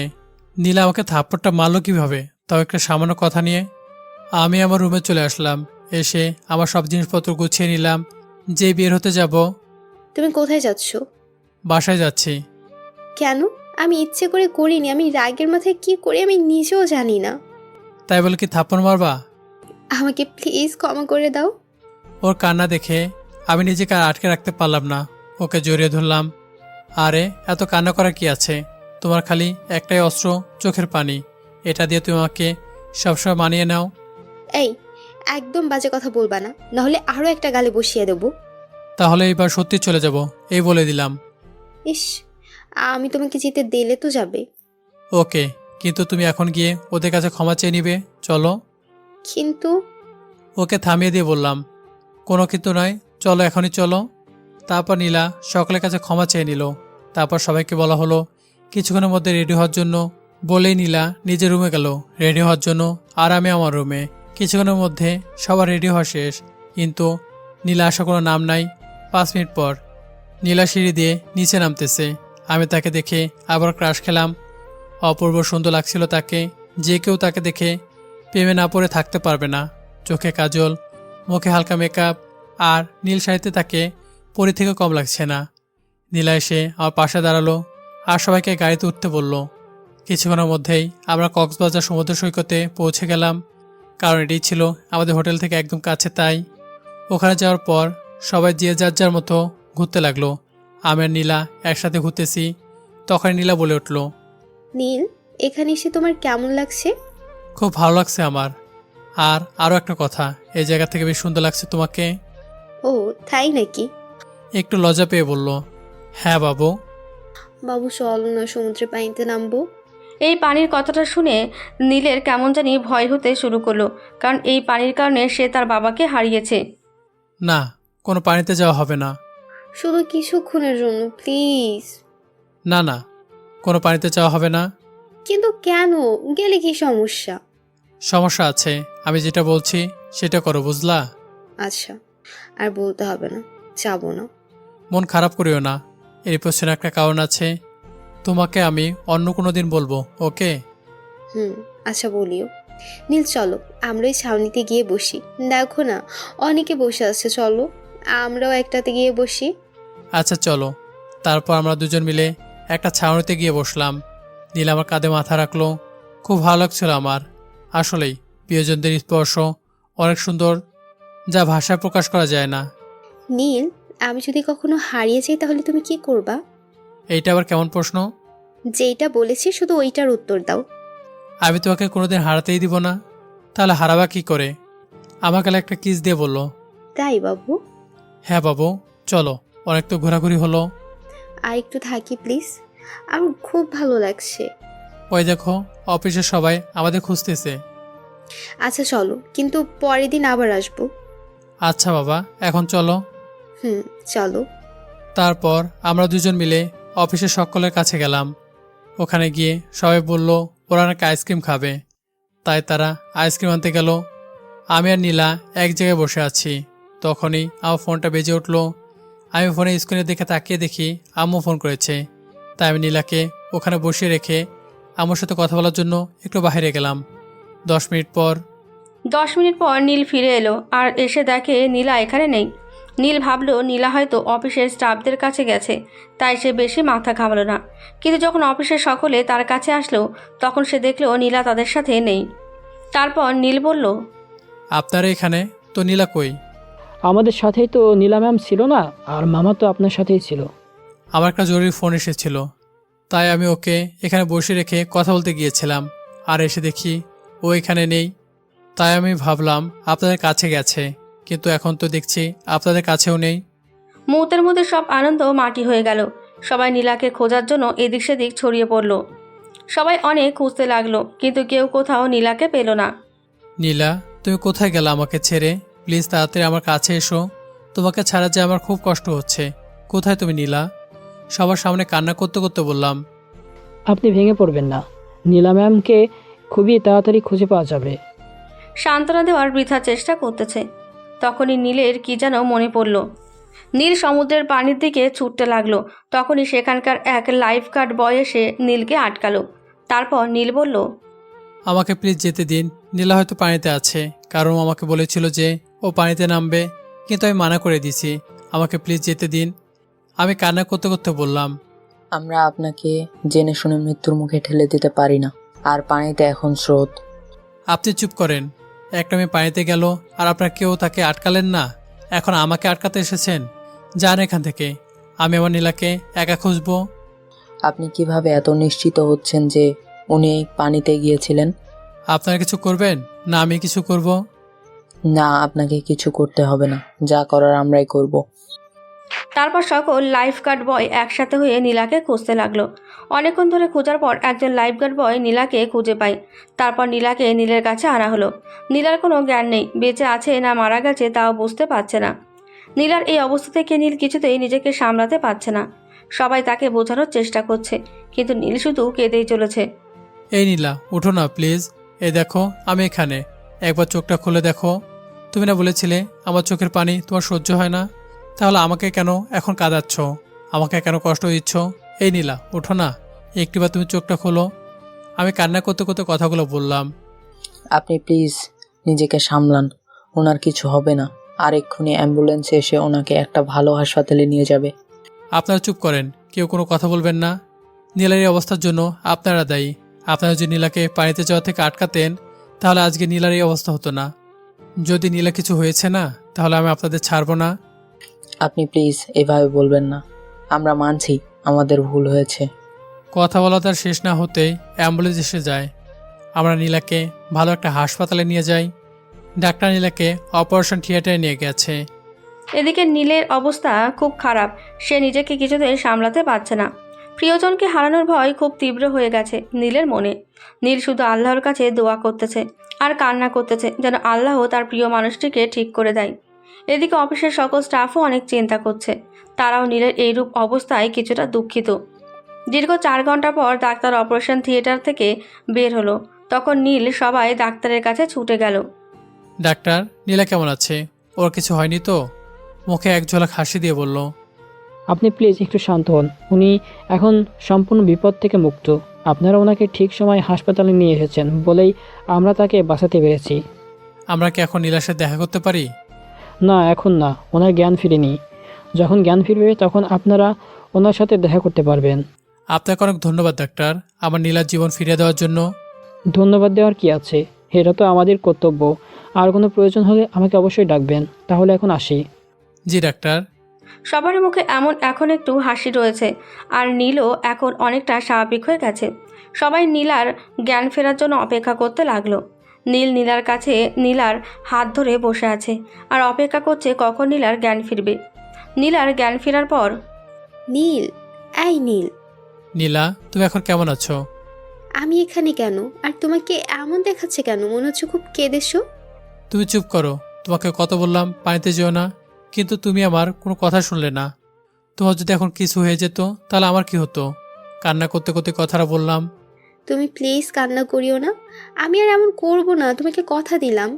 নীলা আমাকে থাপ্পড়টা মারলো কিভাবে, তাও একটা সামান্য কথা নিয়ে। আমি আমার রুমে চলে আসলাম। এসে আমার সব জিনিসপত্র গুছিয়ে নিলাম। যে বের হতে যাব। তুমি কোথায় যাচ্ছ? বাসায় যাচ্ছি। কেন? আমি ইচ্ছে করে করিনি, আমি রাগের মাথায় কি করি আমি নিজেও জানি না। তাই বলে কি থাপ্পড় মারবা? আমাকে প্লিজ ক্ষমা করে দাও। ওর কান্না দেখে আমি নিজেকে আর আটকে রাখতে পারলাম না। ওকে জড়িয়ে ধরলাম। আরে এত কান্না করা কি আছে? তোমার খালি একটাই অস্ত্র, চোখের পানি। এটা দিয়ে তুমি আমাকে সবসময় মানিয়ে নাও। এই, একদম বাজে কথা বলবা না, নাহলে আরো একটা গালে বসিয়ে দেবো। তাহলে এবার সত্যি চলে যাব, এই বলে দিলাম। ইস, আমি তোমাকে যেতে দিলে তো যাবে। ওকে, কিন্তু তুমি এখন গিয়ে ওদের কাছে ক্ষমা চেয়ে নিবে, চলো। কিন্তু ওকে থামিয়ে দিয়ে বললাম, কোনো কিন্তু নয়, চলো এখনই চলো। তারপর নীলা সকলের কাছে ক্ষমা চেয়ে নিল। তারপর সবাইকে বলা হলো কিছুক্ষণের মধ্যে রেডি হওয়ার জন্য। বলেই নীলা নিজের রুমে গেল রেডি হওয়ার জন্য, আর আমি আমার রুমে। কিছুক্ষণের মধ্যে সবার রেডি হওয়া শেষ, কিন্তু নীলা আসার কোনো নাম নাই। 5 মিনিট পর নীলা সিঁড়ি দিয়ে নিচে নামতেছে। আমি তাকে দেখে আবার ক্রাশ খেলাম। অপূর্ব সুন্দর লাগছিল তাকে। যে কেউ তাকে দেখে প্রেমে না পড়ে থাকতে পারবে না। চোখে কাজল, মুখে হালকা মেকআপ, আর নীল শাড়িতে তাকে পরি থেকে কম লাগছে না। নীলা এসে আমার পাশে দাঁড়ালো আর সবাইকে গাড়িতে উঠতে বলল। কিছুক্ষণের মধ্যেই আমরা কক্সবাজার সমুদ্র সৈকতে পৌঁছে গেলাম, কারণ এটি ছিল আমাদের হোটেল থেকে একদম কাছে। তাই ওখানে যাওয়ার পর সবাই যে যার যার মতো ঘুরতে লাগলো। আমি আর নীলা একসাথে ঘুরতেছি। তখন নীলা বলে উঠল, নীল, এখানে এসে তোমার কেমন লাগছে? খুব ভালো লাগছে আমার। আর আরও একটা কথা, এই জায়গা থেকে বেশ সুন্দর লাগছে তোমাকে। ও তাই নাকি? একটু লজ্জা পেয়ে বলল, হ্যাঁ বাবু। বাবু চলো না, সমুদ্রে পানিতে নামবো। এই পানির কথাটা শুনে নীলের কেমন জানি ভয় হতে শুরু করলো, কারণ এই পানির কারণে সে তার বাবাকে হারিয়েছে। না, কোনো পানিতে যাওয়া হবে না। শুধু কিছুক্ষণের জন্য প্লিজ। না না, কোনো পানিতে যাওয়া হবে না। কিন্তু কেন, গেলে কি সমস্যা? সমস্যা আছে, আমি যেটা বলছি সেটা করো, বুঝলা? আচ্ছা, আর বলতে হবে না, যাবো না। মন খারাপ করিও না, এর পেছনে একটা কারণ আছে। তোমাকে আমি অন্য কোনো দিন বলবো, ওকে? আচ্ছা বলিও। নীল চলো, আমরা ওই ছাউনিতে গিয়ে বসি। দেখো না, অনেকে বসে আছে, চলো আমরাও একটাতে গিয়ে বসি। আচ্ছা চলো। তারপর আমরা দুজন মিলে একটা ছাউনিতে গিয়ে বসলাম। নীল আমার কাঁধে মাথা রাখলো। খুব ভালো লাগছিল আমার। আসলেই প্রিয়জনদের স্পর্শ অনেক সুন্দর, যা ভাষায় প্রকাশ করা যায় না। নীল, আমি যদি কখনো হারিয়ে যাই তাহলে তুমি কি করবা? এইটা আবার কেমন প্রশ্ন? যেইটা বলেছি শুধু ওইটার উত্তর দাও। আমি তোমাকে কোনোদিন হারাতেই দিব না। তাহলে হারাবা কি করে? আমার গালে একটা কিস দিয়ে বলল। তাই বাবু? হ্যাঁ বাবু, চলো, অনেক তো ঘোরাঘুরি হলো। আর একটু থাকি প্লিজ, আমার খুব ভালো লাগছে। ওই দেখো, অফিসের সবাই আমাদের খুঁজতেছে। আচ্ছা চলো, কিন্তু পরের দিন আবার আসবো। আচ্ছা বাবা, এখন চলো। চলো। তারপর আমরা দুজন মিলে অফিসের সকলের কাছে গেলাম। ওখানে গিয়ে সবাই বলল ওরা নাকি আইসক্রিম খাবে, তাই তারা আইসক্রিম আনতে গেল। আমি আর নীলা এক জায়গায় বসে আছি। তখনই আমার ফোনটা বেজে উঠলো। আমি ফোনে স্ক্রিনে দেখে তাকিয়ে দেখি আম্মু ফোন করেছে। তাই আমি নীলাকে ওখানে বসিয়ে রেখে আম্মুর সাথে কথা বলার জন্য একটু বাইরে গেলাম। 10 মিনিট পর 10 মিনিট পর নীল ফিরে এলো আর এসে দেখে নীলা এখানে নেই। নীল ভাবলো নীলা হয়তো অফিসের স্টাফদের কাছে গেছে, তাই সে বেশি মাথা ঘামালো না। কিন্তু যখন অফিসের সকলে তার কাছে আসলো তখন সে দেখলো নীলা তাদের সাথে নেই। তারপর নীল বলল, আপনারা এখানে, তো নীলা কই? আমাদের সাথেই তো নীলা ম্যাম ছিল না, আর মামা তো আপনার সাথেই ছিল। আমার একটা জরুরি ফোন এসেছিল, তাই আমি ওকে এখানে বসে রেখে কথা বলতে গিয়েছিলাম। আর এসে দেখি ও এখানে নেই। তাই আমি ভাবলাম আপনাদের কাছে গেছে, কিন্তু এখন তো দেখছি আপনাদের কাছেও নেই। মুহূর্তের মধ্যে সব আনন্দ মাটি হয়ে গেল। সবাই নীলাকে খোঁজার জন্য এদিক সেদিক ছড়িয়ে পড়ল। সবাই অনেক খুঁজতে লাগলো, কিন্তু কেউ কোথাও নীলাকে পেল না। নীলা, তুমি কোথায় গেলা আমাকে ছেড়ে? প্লিজ তাড়াতাড়ি আমার কাছে এসো। তোমাকে ছাড়া যে আমার খুব কষ্ট হচ্ছে। কোথায় তুমি নীলা? সবার সামনে কান্না করতে করতে বললাম। আপনি ভেঙে পড়বেন না, নীলা ম্যামকে খুবই তাড়াতাড়ি খুঁজে পাওয়া যাবে। সান্ত্বনা দেওয়ার বৃথা চেষ্টা করতেছে। তখনই নীলের কি যেন মনে পড়ল। নীল সমুদ্রের পানির দিকে ছুটতে লাগলো। তখনই সেখানকার এক লাইফ গার্ড বয় এসে নীলকে আটকালো। তারপর নীল বলল, আমাকে প্লিজ যেতে দিন। নীলা হয়তো পানিতে আছে, কারণ ও আমাকে বলেছিল যে ও পানিতে নামবে, কিন্তু আমি মানা করে দিছি। আমাকে প্লিজ যেতে দিন। আমি কান্না করতে করতে বললাম। আমরা আপনাকে জেনে শুনে মৃত্যুর মুখে ঠেলে দিতে পারি না, আর পানিতে এখন স্রোত। আপনি চুপ করেন। একটা মেয়ে পানিতে গেল আর আপনার কেউ তাকে আটকালেন না। এখন আমাকে আটকাতে এসেছেন? যান এখান থেকে। আমি আমার নীলাকে একা খুঁজবো। আপনি কিভাবে এত নিশ্চিত হচ্ছেন যে উনি পানিতে গিয়েছিলেন? আপনারা কিছু করবেন না আমি কিছু করব? না, আপনাকে কিছু করতে হবে না, যা করার আমরাই করব। তারপর সকল লাইফ গার্ড বয় একসাথে হয়ে নীলাকে খুঁজতে লাগলো। অনেকক্ষণ ধরে খোঁজার পর একজন লাইফ গার্ড বয় নীলাকে খুঁজে পায়। তারপর নীলাকে নীলের কাছে আনা হলো। নীলার কোনো জ্ঞান নেই, বেঁচে আছে না মারা গেছে তাও বুঝতে পারছে না। নীলার এই অবস্থা থেকে নীল কিছুতেই নিজেকে সামলাতে পারছে না। সবাই তাকে বোঝানোর চেষ্টা করছে, কিন্তু নীল শুধু কেঁদেই চলেছে। এই নীলা, উঠো না প্লিজ। এই দেখো আমি এখানে। একবার চোখটা খুলে দেখো। তুমি না বলেছিলে আমার চোখের পানি তোমার সহ্য হয় না? তাহলে আমাকে কেন এখন কাঁদাচ্ছ? আমাকে কেন কষ্ট দিচ্ছ? এই নীলা, উঠো না। একটিবার তুমি চোখটা খোলো। আমি কান্না করতে করতে কথাগুলো বললাম। আপনি প্লিজ নিজেকে সামলান, ওনার কিছু হবে না। আর এক্ষুনি অ্যাম্বুলেন্সে এসে ওনাকে একটা ভালো হাসপাতালে নিয়ে যাবে। আপনারা চুপ করেন, কেউ কোনো কথা বলবেন না। নীলার এই অবস্থার জন্য আপনারা দায়ী। আপনারা যদি নীলাকে পানিতে যাওয়া থেকে আটকাতেন তাহলে আজকে নীলার এই অবস্থা হতো না। যদি নীলা কিছু হয়েছে না, তাহলে আমি আপনাদের ছাড়বো না। আপনি প্লিজ এভাবে বলবেন না। আমরা মানছি আমাদের ভুল হয়েছে। কথা বলা তার শেষ না হতেই অ্যাম্বুলেন্স এসে যায়। আমরা নীলাকে ভালো একটা হাসপাতালে নিয়ে যাই। ডাক্তার নীলাকে অপারেশন থিয়েটারে নিয়ে গেছে। এদিকে নীলের অবস্থা খুব খারাপ। সে নিজেকে কিছুতেই সামলাতে পারছে না। প্রিয়জনকে হারানোর ভয় খুব তীব্র হয়ে গেছে নীলের মনে। নীল শুধু আল্লাহর কাছে দোয়া করতেছে আর কান্না করতেছে, যেন আল্লাহ তার প্রিয় মানুষটিকে ঠিক করে দেয়। এদিকে অফিসের সকল স্টাফও অনেক চিন্তা করছে। তারাও নীলের এইরূপ অবস্থায় কিছুটা দুঃখিত। দীর্ঘ 4 ঘন্টা পর ডাক্তার অপারেশন থিয়েটার থেকে বের হলো। তখন নীল সবাই ডাক্তারের কাছে ছুটে গেল। ডাক্তার, নীলা কেমন আছে? ওর কিছু হয়নি তো? মুখে এক ঝলক হাসি দিয়ে বলল। আপনি প্লিজ একটু শান্ত হন, উনি এখন সম্পূর্ণ বিপদ থেকে মুক্ত। আপনারা ওনাকে ঠিক সময় হাসপাতালে নিয়ে এসেছেন বলেই আমরা তাকে বাঁচাতে পেরেছি। আমরা কি এখন নীলার সাথে দেখা করতে পারি? না, এখন না, ওনার জ্ঞান ফিরেনি। যখন জ্ঞান ফিরবে তখন আপনারা ওনার সাথে দেখা করতে পারবেন। আপনাকে অনেক ধন্যবাদ ডাক্তার, আমার নীলার জীবন ফিরিয়ে দেওয়ার জন্য। ধন্যবাদ দেওয়ার কি আছে, এটা তো আমাদের কর্তব্য। আর কোনো প্রয়োজন হলে আমাকে অবশ্যই ডাকবেন। তাহলে এখন আসি। জি ডাক্তার। সবার মুখে এমন এখন একটু হাসি রয়েছে, আর নীলও এখন অনেকটা স্বাভাবিক হয়ে গেছে। সবাই নীলার জ্ঞান ফেরার জন্য অপেক্ষা করতে লাগলো। নীলার কাছে নীলার হাত ধরে বসে আছে আর অপেক্ষা করছে কখন নীলার জ্ঞান ফিরবে। নীলার জ্ঞান ফেরার পর নীল, এই নীল, নীলা, তুমি এখন কেমন আছো? আমি এখানে কেন? আর তোমাকে এমন দেখাচ্ছে কেন? মনে হচ্ছে খুব কেঁদেছো। তুমি চুপ করো। তোমাকে কত বললাম পানিতে যেও না, কিন্তু তুমি আমার কোনো কথা শুনলে না। তোমার যদি এখন কিছু হয়ে যেত তাহলে আমার কি হতো? কান্না করতে করতে কথাটা বললাম। তুমি প্লিজ কান্না করিও না। আমি আর এমন করব না, তোমাকে কথা দিলাম।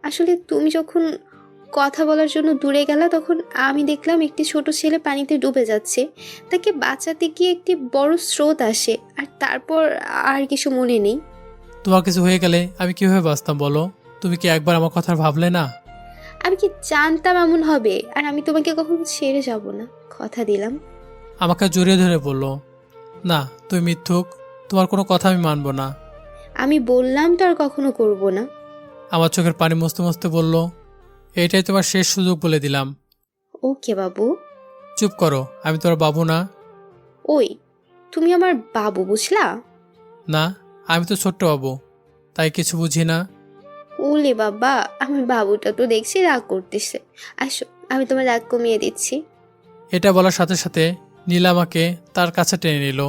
আসলে তুমি যখন কথা বলার জন্য দূরে গেলা, তখন আমি দেখলাম একটি ছোট ছেলে পানিতে ডুবে যাচ্ছে। তাকে বাঁচাতে গিয়ে একটি বড় স্রোত আসে, আর তারপর আর কিছু মনে নেই। তোমার কিছু হয়ে গেলে আমি কিভাবে বাঁচতাম বলো? তুমি কি একবার আমার কথা ভাবলে না? আমি কি জানতাম এমন হবে? আর আমি তোমাকে কখনো ছেড়ে যাব না, কথা দিলাম। আমাকে জড়িয়ে ধরে বললো, না তুমি মিথ্যুক, তোমার কোনো কথা আমি মানবো না। আমি বললাম তো আর কখনো করব না। আমার চোখের পানি মুছতে মুছতে বলল, এইটাই তোমার শেষ সুযোগ বলে দিলাম। ওকে বাবু। চুপ করো, আমি তোমার বাবু না। ওই, তুমি আমার বাবু, বুঝলা? না, আমি তো ছোট্ট বাবু, তাই কিছু বুঝি না। ওলে বাবা, আমার বাবুটা তো দেখছি রাগ করতেছে। আসো, আমি তোমার রাগ কমিয়ে দিচ্ছি। এটা বলার সাথে সাথে নীলা আমাকে তার কাছে টেনে নিল।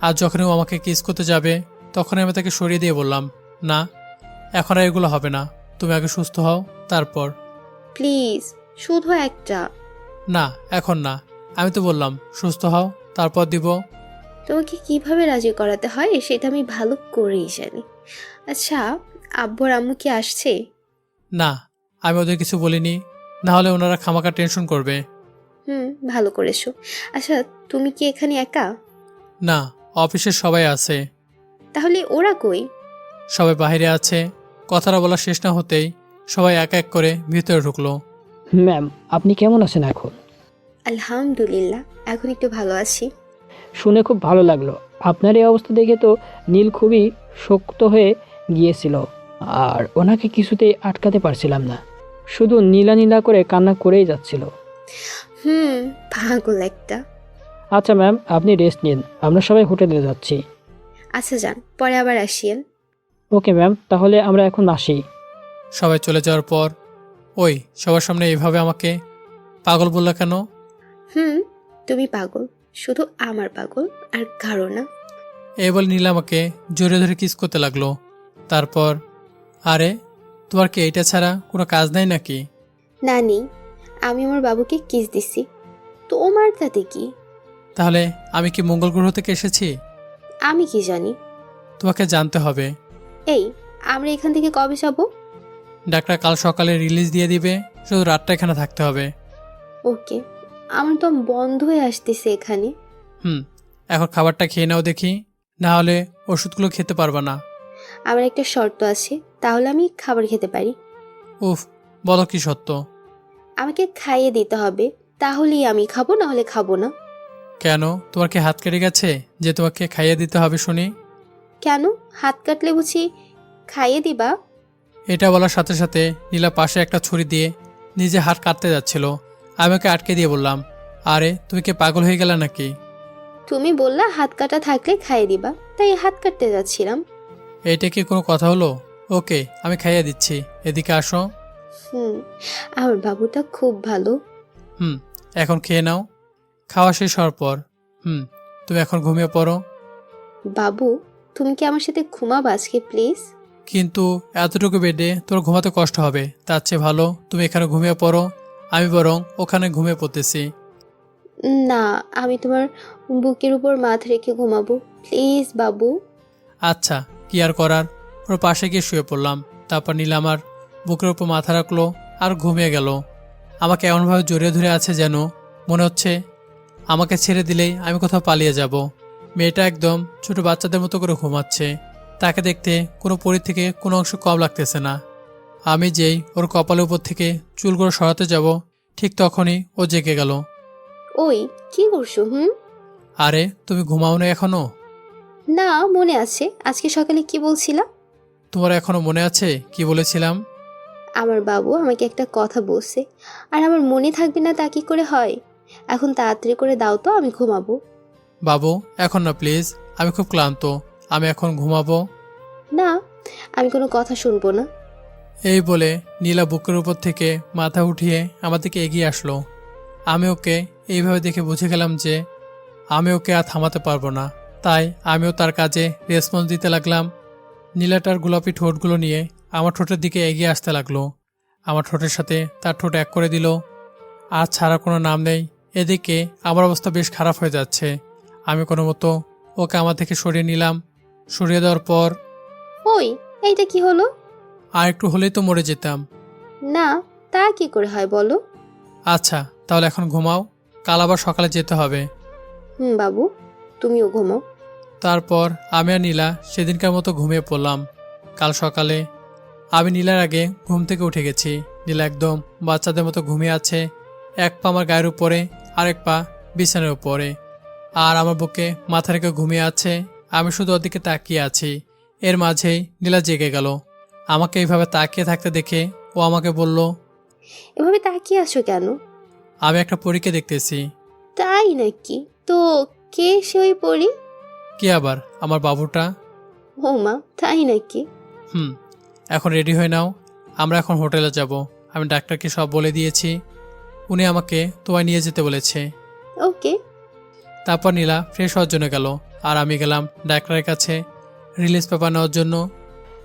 আর যখনই ও আমাকে কিস করতে যাবে তখনই আমি তাকে সরিয়ে দিয়ে বললাম, না, এখন আর এগুলো হবে না, তুমি আগে সুস্থ হও তারপর। প্লিজ, শুধু একটা। না, এখন না, আমি তো বললাম সুস্থ হও তারপর দিব। তোমাকে কিভাবে রাজি করাতে হয় সেটা আমি ভালো করেই জানি। আচ্ছা, আব্বুর আম্মু কি আসছে? না, আমি ওদের কিছু বলিনি, না হলে ওনারা খামাকা টেনশন করবে। ভালো করেছো। আচ্ছা, তুমি কি এখানে একা? না, অফিসের সবাই আছে। তাহলে ওরা কই? সবাই বাইরে আছে। কথাটা বলা শেষ না হতেই সবাই এক এক করে ভিতরে ঢুকলো। ম্যাম, আপনি কেমন আছেন এখন? আলহামদুলিল্লাহ, এখন একটু ভালো আছি। শুনে খুব ভালো লাগলো। আপনার এই অবস্থা দেখে তো নীল খুবই শক্ত হয়ে গিয়েছিল, আর ওনাকে কিছুতেই আটকাতে পারছিলাম না। শুধু নীলা নীলা করে কান্না করেই যাচ্ছিল। পাগল একটা। আচ্ছা ম্যাম, আপনি রেস্ট নিন, আমরা সবাই হোটেলে যাচ্ছি। আচ্ছা যান, পরে আবার আসিয়েন। ওকে ম্যাম, তাহলে আমরা এখন আসি। সবাই চলে যাওয়ার পর ওই সবার সামনে এইভাবে আমাকে পাগল বললা কেন? তুমি পাগল, শুধু আমার পাগল, আর কারো না। এই বলে নীলা আমাকে জোরে ধরে কিস করতে লাগলো। তারপর, আরে তোমার কি এইটা ছাড়া কোনো কাজ নাই নাকি? না নেই, আমি আমার বাবুকে কিস দিছি, তোমার তাতে কি? তাহলে আমি কি মঙ্গল গ্রহ থেকে এসেছি? আমি কি জানি? তোমাকে জানতে হবে। এই, আমরা এখান থেকে কবে যাব? ডাক্তার কাল সকালে রিলিজ দিয়ে দিবে, শুধু রাতটা এখানে থাকতে হবে। ওকে, আমার তো বন্ধ হয়ে আসতেছে এখানে। এখন খাবারটা খেয়ে নাও দেখি, না হলে ওষুধগুলো খেতে পারবা না। আমার একটা শর্ত আছে, তাহলে আমি খাবার খেতে পারি। উফ, বলো কি সত্য? আমাকে খাইয়ে দিতে হবে, তাহলেই আমি খাবো, না হলে খাবো না। কেন, তোমার কি হাত কেটে গেছে যে তোমাকে খাইয়ে দিতে হবে শুনি? কেন, হাত কাটলে বুঝি খাইয়ে দিবা? এটা বলার সাথে সাথে নীলা পাশে একটা ছুরি দিয়ে নিজে হাত কাটতে যাচ্ছিল। আমি ওকে আটকে দিয়ে বললাম, আরে তুমি কি পাগল হয়ে গেলে নাকি? তুমি বললা হাত কাটা থাকলে খাইয়ে দিবা, তাই হাত কাটতে যাচ্ছিলাম। এইটা কি কোনো কথা হলো? ওকে, আমি খাইয়ে দিচ্ছি, এদিকে আসো। আমার বাবুটা খুব ভালো। এখন খেয়ে নাও। খাওয়া শেষ হওয়ার পর তুমি এখন ঘুমিয়ে পড়ো। বাবু, তুমি কি আমার সাথে ঘুমাবা আজকে প্লিজ? কিন্তু এতটুকু বেডে তোর ঘুমাতে কষ্ট হবে, তার চেয়ে ভালো তুমি এখানে ঘুমিয়ে পড়ো, আমি বরং ওখানে ঘুমিয়ে পড়তেছি। না, আমি তোমার বুকের উপর মাথা রেখে ঘুমাবো, প্লিজ বাবু। আচ্ছা, কি আর করার, ওর পাশে গিয়ে শুয়ে পড়লাম। তারপর নীলা আমার বুকের উপর মাথা রাখলো আর ঘুমিয়ে গেল। আমাকে এমনভাবে জড়িয়ে ধরে আছে যেন মনে হচ্ছে আমাকে ছেড়ে দিলেই আমি কোথাও পালিয়ে যাব। মেয়েটা একদম ছোট বাচ্চাদের মতো করে ঘুমাচ্ছে। তাকে দেখতে কোনো পরীর থেকে কোনো অংশ কম লাগতেছে না। আমি যেই ওর কপালের উপর থেকে চুলগুলো সরাতে যাব, ঠিক তখনই ও জেগে গেল। ওই, কি করছো? আরে তুমি ঘুমাও না এখনো? না, মনে আছে আজকে সকালে কি বলছিলাম? তোমার এখনো মনে আছে কি বলেছিলাম? আমার বাবু আমাকে একটা কথা বলছে, আর আমার মনে থাকবে না তা কি করে হয়? এখন তাড়াতাড়ি করে দাও তো, আমি ঘুমাবো। বাবু এখন না প্লিজ, আমি খুব ক্লান্ত, আমি এখন ঘুমাবো। না, আমি কোনো কথা শুনবো না। এই বলে নীলা বুকের উপর থেকে মাথা উঠিয়ে আমার দিকে এগিয়ে আসলো। আমি ওকে এইভাবে দেখে বুঝে গেলাম যে আমি ওকে আর থামাতে পারবো না, তাই আমিও তার কাজে রেসপন্স দিতে লাগলাম। নীলাটার গোলাপি ঠোঁটগুলো নিয়ে আমার ঠোঁটের দিকে এগিয়ে আসতে লাগলো। আমার ঠোঁটের সাথে তার ঠোঁট এক করে দিল। আর ছাড়া কোনো নাম নেই। এদিকে আমার অবস্থা বেশ খারাপ হয়ে যাচ্ছে। আমি কোনো মতো ওকে আমার থেকে সরিয়ে নিলাম। সরিয়ে দেওয়ার পর ওই, এইটা কি হলো? আর একটু হলেই তো মরে যেতাম। না, তা কি করে হয় বলো? আচ্ছা তাহলে এখন ঘুমাও, কাল আবার সকালে যেতে হবে। বাবু, তুমিও ঘুমাও। তারপর আমি আর নীলা সেদিনকার মতো ঘুমিয়ে পড়লাম। কাল সকালে আমি নীলার আগে ঘুম থেকে উঠে গেছি। নীলা একদম বাচ্চাদের মতো ঘুমিয়ে আছে, এক পা আমার গায়ের উপরে, আরেক পা বিছানার উপরে, আর আমার বুকে মাথা রেখে ঘুমিয়ে আছে। আমি শুধু ওদিকে তাকিয়ে আছি। এর মাঝেই নীলা জেগে গেল। আমাকে এইভাবে তাকিয়ে থাকতে দেখে ও আমাকে বলল, এভাবে তাকিয়ে আছো কেন? আমি একটা পরীকে দেখতেছি। তাই নাকি? তো কে সে ওই পরি? কি আবার, আমার বাবুটা। ও মা, তাই নাকি? এখন রেডি হয়ে নাও, আমরা এখন হোটেলে যাব। আমি ডাক্তারকে সব বলে দিয়েছি, উনি আমাকে তোমায় নিয়ে যেতে বলেছে। ওকে। তারপর নীলা ফ্রেশ হওয়ার জন্য গেল, আর আমি গেলাম ডাক্তারের কাছে রিলিজ পেপার নেওয়ার জন্য।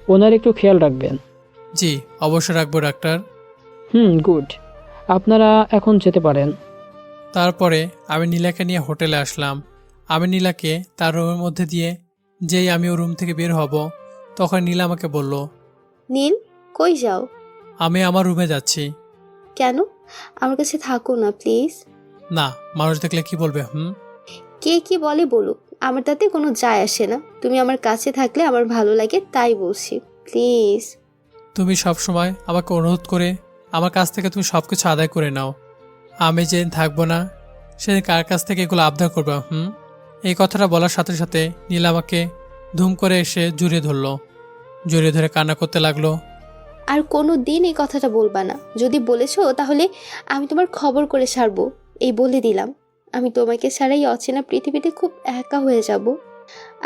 ওনার একটু খেয়াল রাখবেন। জি অবশ্যই রাখবো ডাক্তার। গুড। আপনারা এখন যেতে পারেন। তারপরে আমি নীলাকে নিয়ে হোটেলে আসলাম। আমি নীলাকে তার রুমের মধ্যে দিয়ে যেই আমি ও রুম থেকে বের হব, তখন নীলা আমাকে বলল, নীল, কই যাও? আমি আমার রুমে যাচ্ছি। কেন? আমার কাছে থাকো না প্লিজ। না, মানুষ দেখলে কি বলবে? কে কি বলে বলুক, আমার তাতে কোনো যায় আসে না। তুমি আমার কাছে থাকলে আমার ভালো লাগে, তাই বলছি, প্লিজ। তুমি সব সময় আমাকে অনুরোধ করে আমার কাছ থেকে তুমি সব কিছু আদায় করে নাও। আমি যেদিন থাকবো না সেদিন কার কাছ থেকে এগুলো আবদার করবা? এই কথাটা বলার সাথে সাথে নীলা আমাকে ধুম করে এসে জড়িয়ে ধরলো। জড়িয়ে ধরে কান্না করতে লাগলো। আর কোনো দিন এই কথাটা বলবা না। যদি বলেছো তাহলে আমি তোমার খবর করে ছাড়বো, এই বলে দিলাম। আমি তোমাকে ছাড়াই অচেনা পৃথিবীতে খুব একা হয়ে যাব।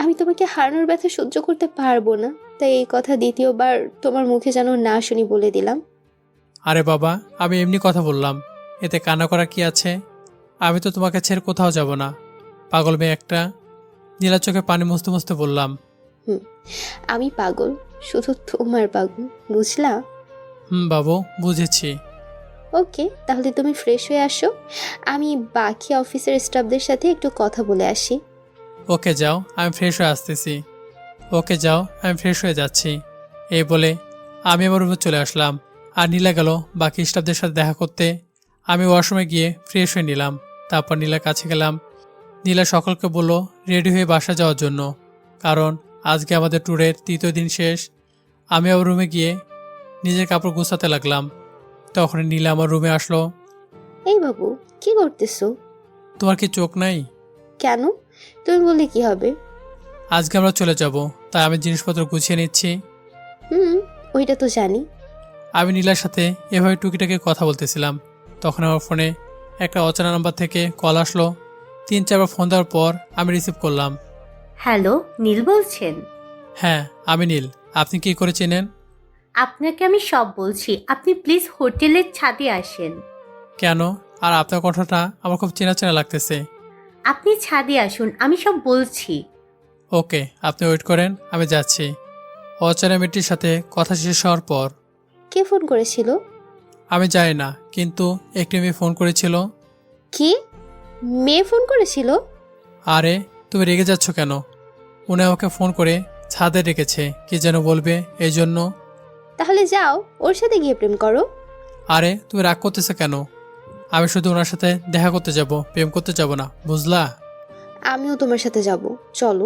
আমি তোমাকে হারানোর ব্যথা সহ্য করতে পারবো না, তাই এই কথা দ্বিতীয়বার তোমার মুখে যেন না শুনি, বলে দিলাম। আরে বাবা, আমি এমনি কথা বললাম, এতে কান্না করা কি আছে? আমি তো তোমাকে ছেড়ে কোথাও যাব না, পাগল মেয়ে একটা। নীলা চোখে পানি মুছতে মুছতে বললাম। আমি পাগল, শুধু তোমার পাগল, বুঝলা? বাবু, বুঝেছি। ওকে, তাহলে তুমি ফ্রেশ হয়ে আসো, আমি বাকি অফিসের স্টাফদের সাথে একটু কথা বলে আসি। ওকে যাও, আমি ফ্রেশ হয়ে আসতেছি। ওকে যাও, আমি ফ্রেশ হয়ে যাচ্ছি। এই বলে আমি আমার রুমে চলে আসলাম। আর নীলা গেল বাকি স্টাফদের সাথে দেখা করতে। আমি ওয়াশরুমে গিয়ে ফ্রেশ হয়ে নিলাম। তারপর নীলার কাছে গেলাম। নীলা সকলকে বলল রেডি হয়ে বাসা যাওয়ার জন্য, কারণ আজকে আমাদের ট্যুরের 3য় দিন শেষ। আমি আমার রুমে গিয়ে নিজের কাপড় গুছাতে লাগলাম। তখন নীলা আমার রুমে আসলো। এই বাবু, কি করতেছো? তোমার কি চোখ নাই? কেন? তুমি বললে কি হবে? আজকে আমরা চলে যাব, তাই আমি জিনিসপত্র গুছিয়ে নিচ্ছি। ওইটা তো জানি। আমি নীলার সাথে এভাবে টুকিটাকি কথা বলতেছিলাম, তখন আমার ফোনে একটা অচেনা নাম্বার থেকে কল আসলো। 3-4বার ফোন দেওয়ার পর আমি রিসিভ করলাম। হ্যালো, নীল বলছেন? হ্যাঁ আমি নীল, আপনি কি করে চেনেন? আপনাকে আমি সব বলছি, আপনি প্লিজ হোটেলের ছাদে আসেন। কেন? আর আপনার কথাটা আমার খুব চেনা চেনা লাগতেছে। আপনি ছাদে আসুন, আমি সব বলছি। ওকে, আপনি ওয়েট করেন, আমি যাচ্ছি। অচেনা মেয়েটির সাথে কথা শেষ হওয়ার পর কে ফোন করেছিল? আমি জানি না, কিন্তু একটি মেয়ে ফোন করেছিল। কি? মেয়ে ফোন করেছিল? আরে তুমি রেগে যাচ্ছ কেন? উনি আমাকে ফোন করে ছাদে রেখেছে, কি যেন বলবে, এই জন্য। তাহলে যাও, ওর সাথে গিয়ে প্রেম করো। আরে তুমি রাগ করতেছো কেন? আমি শুধু ওনার সাথে দেখা করতে যাব, প্রেম করতে যাব না, বুঝলা? আমিও তোমার সাথে যাব, চলো।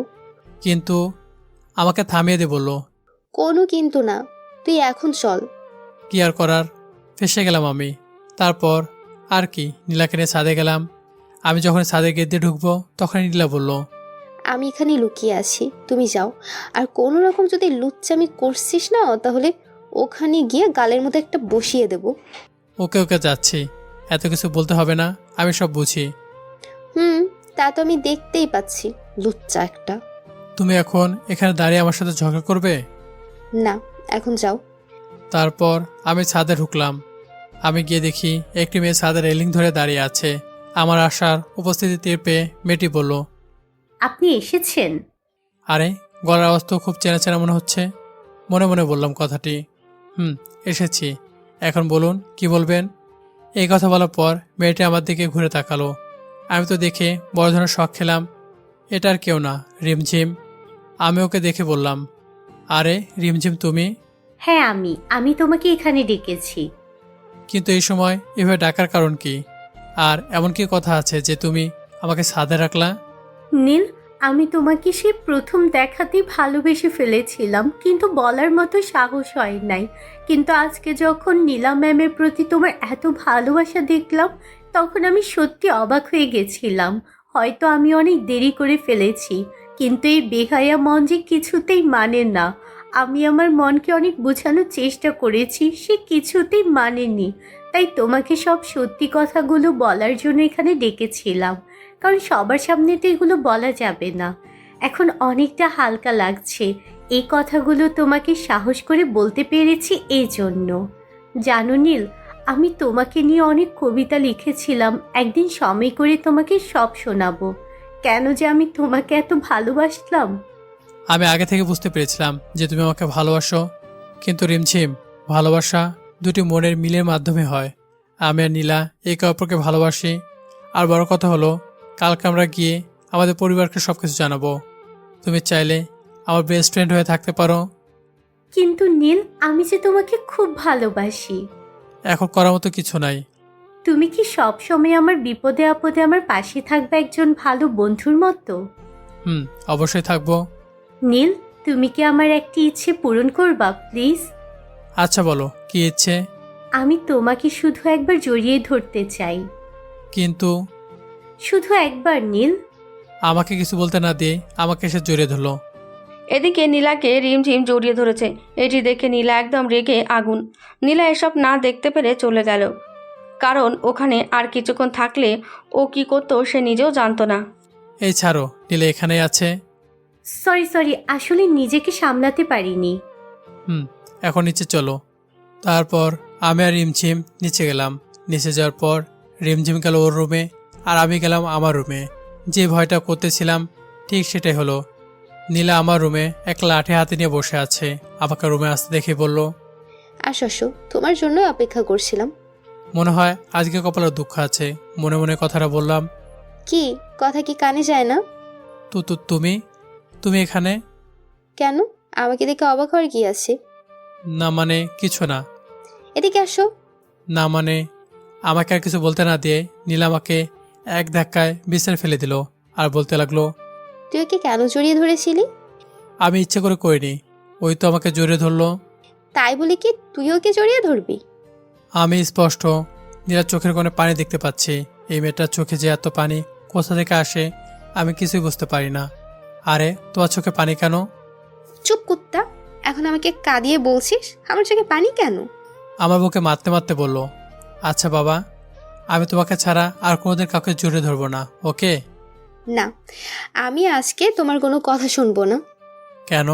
কিন্তু আমাকে থামিয়ে দে বললো। কোনো কিন্তু না, তুই এখন চল। কি আর করার, ফেসে গেলাম আমি। তারপর আর কি, নীলাকে নিয়ে ছাদে গেলাম। আমি যখন ছাদে গেট দিয়ে ঢুকবো তখন নীলা বলল, আমি এখানে লুকিয়ে আছি, তুমি যাও। আর কোনো রকম যদি লুচ্চামি করছিস না, তাহলে ওখানে গিয়ে গালের মধ্যে একটা বসিয়ে দেব। ওকে ওকে যাচ্ছি। এত কিছু বলতে হবে না, আমি সব বুঝি। হুম, তা তো আমি দেখতেই পাচ্ছি, লুচ্চা একটা। তুমি এখন এখানে দাঁড়িয়ে আমার সাথে ঝগড়া করবে? না, এখন যাও। তারপর আমি ছাদে ঢুকলাম। আমি গিয়ে দেখি একটি মেয়ে ছাদের রেলিং ধরে দাঁড়িয়ে আছে। আমার আসার উপস্থিতি টের পেয়ে মেয়েটি বলল, আপনি এসেছেন? আরে, গলার আওয়াজ তো খুব চেনা চেনা মনে হচ্ছে। মনে মনে বললাম কথাটি। এসেছি। এখন বলুন কি বলবেন। এই কথা বলার পর মেয়েটি আমার দিকে ঘুরে তাকালো। আমি তো দেখে বড় ধরনের শখ খেলাম। এটা আর কেউ না, রিমঝিম। আমি ওকে দেখে বললাম, আরে রিমঝিম তুমি? হ্যাঁ, আমি তোমাকে এখানে ডেকেছি। কিন্তু এই সময় এভাবে ডাকার কারণ কি? আর এমন কি কথা আছে যে তুমি আমাকে ছাদে রাখলা? নীল, আমি তোমাকে সে প্রথম দেখাতেই ভালোবেসে ফেলেছিলাম, কিন্তু বলার মতো সাহস হয় নাই। কিন্তু আজকে যখন নীলা ম্যামের প্রতি তোমার এত ভালোবাসা দেখলাম, তখন আমি সত্যি অবাক হয়ে গেছিলাম। হয়তো আমি অনেক দেরি করে ফেলেছি, কিন্তু এই বেহায়া মন যে কিছুতেই মানে না। আমি আমার মনকে অনেক বোঝানোর চেষ্টা করেছি, সে কিছুতেই মানেনি। তাই তোমাকে সব সত্যি কথাগুলো বলার জন্য এখানে ডেকেছিলাম, কারণ সবার সামনে তো এগুলো বলা যাবে না। এখন অনেকটা হালকা লাগছে এই কথাগুলো তোমাকে সাহস করে বলতে পেরেছি এই জন্য। জানো নীল, আমি তোমাকে নিয়ে অনেক কবিতা লিখেছিলাম, একদিন সময় করে তোমাকে সব শোনাবো। কেন যে আমি তোমাকে এত ভালোবাসলাম। আমি আগে থেকে বুঝতে পেরেছিলাম যে তুমি আমাকে ভালোবাসো। কিন্তু রিমঝিম, ভালোবাসা দুটি মনের মিলের মাধ্যমে হয়। আমি আর নীলা একে অপরকে ভালোবাসি। আর বড় কথা হলো, কালকে আমরা গিয়ে আমাদের পরিবারকে সব কিছু জানাবো। তুমি চাইলে আমার বেস্ট ফ্রেন্ড হয়ে থাকতে পারো। কিন্তু নীল, আমি যে তোমাকে খুব ভালোবাসি। এখন করার মতো কিছু নাই। তুমি কি সব সময় আমার বিপদে আপদে আমার পাশে থাকবে একজন ভালো বন্ধুর মতো? অবশ্যই থাকবো। নীল, তুমি কি আমার একটি ইচ্ছে পূরণ করবা প্লিজ? আচ্ছা বলো, কি ইচ্ছে? আমি তোমাকে শুধু একবার জড়িয়ে ধরতে চাই। কিন্তু শুধু একবার নীল। আমাকে কিছু বলতে না দিয়ে আমাকে এসে জড়িয়ে ধরলো। এদিকে নীলাকে রিমঝিম জড়িয়ে ধরেছে। এটি দেখে নীলা একদম রেগে আগুন। নীলা এসব না দেখতে পেরে চলে গেল, কারণ ওখানে আর কিছুক্ষণ থাকলে ও কি করতো সে নিজেও জানতো না। এই ছাড়ো, নীলা এখানেই আছে। সরি, আসলে নিজেকে সামলাতে পারিনি। এখন নিচে চলো। তারপর আমি আর রিমঝিম নিচে গেলাম। নিচে যাওয়ার পর রিমঝিম গেল ওর রুমে, আর আমি গেলাম আমার রুমে। যে ভয়টা করতেছিলাম ঠিক সেটাই হলো। নীলা আমার রুমে এক লাঠি হাতে নিয়ে বসে আছে। আমাকে রুমে আসতে দেখে বলল, আসো, তোমার জন্য অপেক্ষা করছিলাম। মনে হয় আজকে কপালে দুঃখ আছে। মনে মনে কথাটা বললাম। কি কথা কি কানে যায় না? তো তুমি তুমি এখানে? কেন, আমাকে দেখে অবাক হওয়ার কি আছে? না মানে কিছু না। এদিকে আসো। না মানে, আমাকে আর কিছু বলতে না দিয়ে নীলা আমাকে এক ধাক্কায় বিছানায় ফেলে দিল আর বলতে লাগলো, তুই ওকে কেন জড়িয়ে ধরেছিলি? আমি ইচ্ছে করে করিনি, ওই তো আমাকে জড়িয়ে ধরলো। তাই বলি কি তুই ওকে জড়িয়ে ধরবি? আমি স্পষ্ট নীলার চোখের কোণে পানি দেখতে পাচ্ছি। এই মেয়েটার চোখে যে এত পানি কোথা থেকে আসে আমি কিছুই বুঝতে পারি না। আরে, তোমার চোখে পানি কেন? চুপ কুত্তা, এখন আমাকে কাঁদিয়ে বলছিস আমার চোখে পানি কেন? আমার বুকে মারতে মারতে বলল, আচ্ছা বাবা, আমি তোমাকে ছাড়া আর কোনোদিন কাউকে জড়িয়ে ধরবো না, ওকে? না, আমি আজকে তোমার কোনো কথা শুনবো না। কেন?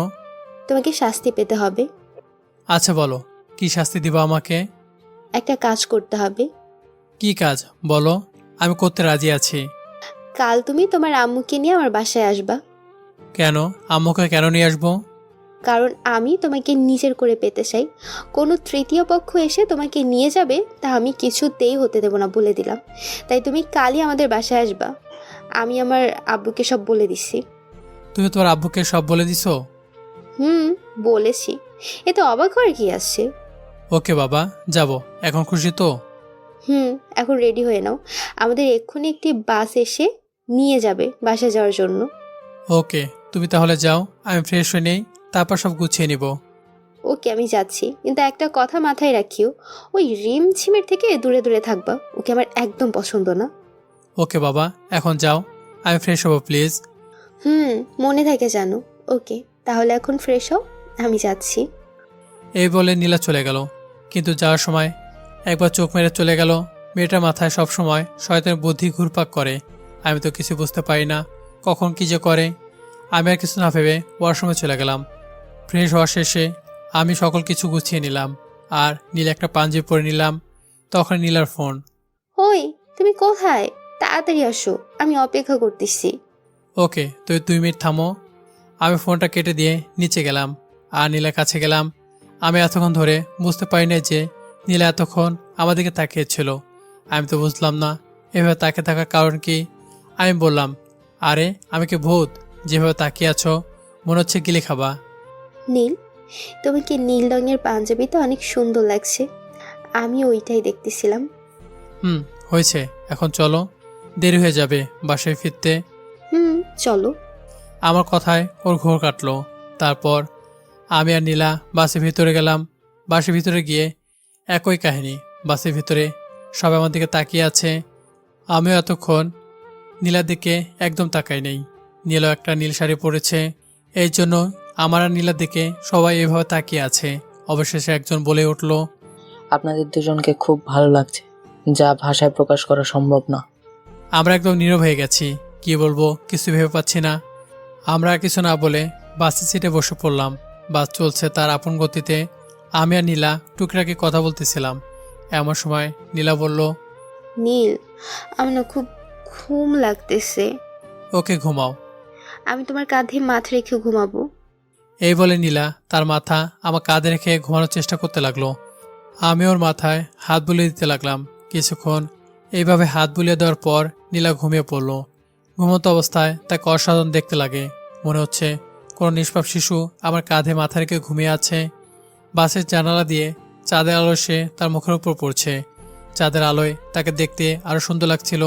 তোমাকে শাস্তি পেতে হবে। আচ্ছা বলো, কি শাস্তি দিবা আমাকে? একটা কাজ করতে হবে। কি কাজ বলো, আমি করতে রাজি আছি। কাল তুমি তোমার আম্মুকে নিয়ে আমার বাসায় আসবা। কেন? আম্মুকে কেন নিয়ে আসবো? কারণ আমি তোমাকে নিজের করে পেতে চাই। কোনো তৃতীয় পক্ষ এসে তোমাকে নিয়ে যাবে তা আমি কিছুতেই হতে দেব না, বলে দিলাম। তাই তুমি কালই আমাদের বাসায় আসবা। আমি আমার আব্বুকে সব বলে দিছি। তুমি তোমার আব্বুকে সব বলে দিছো? বলেছি, এতে অবাক হওয়ার কি আসছে? ওকে বাবা, যাব। এখন খুশি তো? এখন রেডি হয়ে নাও, আমাদের এক্ষুনি একটি বাস এসে নিয়ে যাবে বাসায় যাওয়ার জন্য। ওকে, তুমি তাহলে যাও, আমি ফ্রেশ হয়ে নেই, তারপর সব গুছিয়ে নিব। ওকে, আমি যাচ্ছি, কিন্তু একটা কথা মাথায় রাখিও, ওই রিমঝিমের থেকে দূরে দূরে থাকবা। ওকে আমার একদম পছন্দ না। ওকে বাবা, এখন যাও, আমি ফ্রেশ হবো প্লিজ। মনে থাকে জানো। ওকে, তাহলে এখন ফ্রেশ হও, আমি যাচ্ছি। এই বলে নীলা চলে গেল। কিন্তু যাওয়ার সময় একবার চোখ মেরে চলে গেল মেয়েটার মাথায় সবসময় শয়তানের বুদ্ধি ঘুরপাক করে। আমি তো কিছু বুঝতে পারি না কখন কি যে করে। আমি আর কিছু না ভেবে ওয়াশরুমে চলে গেলাম। ফ্রেশ হওয়া শেষে আমি সকল কিছু গুছিয়ে নিলাম আর নীল একটা পাঞ্জাবি পরে নিলাম। তখন নীলার ফোন। ওই, তুমি কোথায়? তাড়াতাড়ি আসো, আমি অপেক্ষা করতেছি। ওকে, তুই 2 মিনিট থামো। আমি ফোনটা কেটে দিয়ে নিচে গেলাম আর নীলার কাছে গেলাম। আমি এতক্ষণ ধরে বুঝতে পারি না যে নীলা এতক্ষণ আমার দিকে তাকিয়েছিল। আমি তো বুঝলাম না এভাবে তাকিয়ে থাকার কারণ কি। আমি বললাম, আরে আমি কি ভূত? যেভাবে তাকিয়ে আছো মনে হচ্ছে গিলে খাবা। নীল, তোমাকে নীল রঙের পাঞ্জাবিতে অনেক সুন্দর লাগছে। আমি ওইটাই দেখতেছিলাম। হয়েছে, এখন চলো, দেরি হয়ে যাবে বাসায় ফিরতে। চলো। আমার কথায় ওর ঘোর কাটলো। তারপর আমি আর নীলা বাসের ভিতরে গেলাম। বাসের ভিতরে গিয়ে একই কাহিনী। বাসের ভিতরে সবাই আমার দিকে তাকিয়ে আছে। আমিও এতক্ষণ নীলার দিকে একদম তাকাই নেই। নীলও একটা নীল শাড়ি পরেছে, এই জন্য আমার আর নীলার দিকে সবাই এভাবে তাকিয়ে আছে। অবশেষে একজন বলে উঠল, আপনাদের দুজনকে খুব ভালো লাগছে, যা ভাষায় প্রকাশ করা সম্ভব না। আমরা একদম নীরব হয়ে গেছি। কি বলবো কিছু ভেবে পাচ্ছি না। আমরা আর কিছু না বলে বাসের সিটে বসে পড়লাম। বাস চলছে তার আপন গতিতে। আমি আর নীলা টুকটাকি কথা বলতেছিলাম। এমন সময় নীলা বলল, নীল, আমার না খুব ঘুম লাগতেছে। ওকে, ঘুমাও। আমি তোমার কাঁধে মাথা রেখে ঘুমাবো। এই বলে নীলা তার মাথা আমার কাঁধে রেখে ঘুমানোর চেষ্টা করতে লাগলো। আমি ওর মাথায় হাত বুলিয়ে দিতে লাগলাম। কিছুক্ষণ এইভাবে হাত বুলিয়ে দেওয়ার পর নীলা ঘুমিয়ে পড়ল। ঘুমন্ত অবস্থায় তাকে অসাধারণ দেখতে লাগে। মনে হচ্ছে কোনো নিষ্পাপ শিশু আমার কাঁধে মাথা রেখে ঘুমিয়ে আছে। বাসের জানালা দিয়ে চাঁদের আলো সে তার মুখের উপর পড়ছে। চাঁদের আলোয় তাকে দেখতে আরও সুন্দর লাগছিল।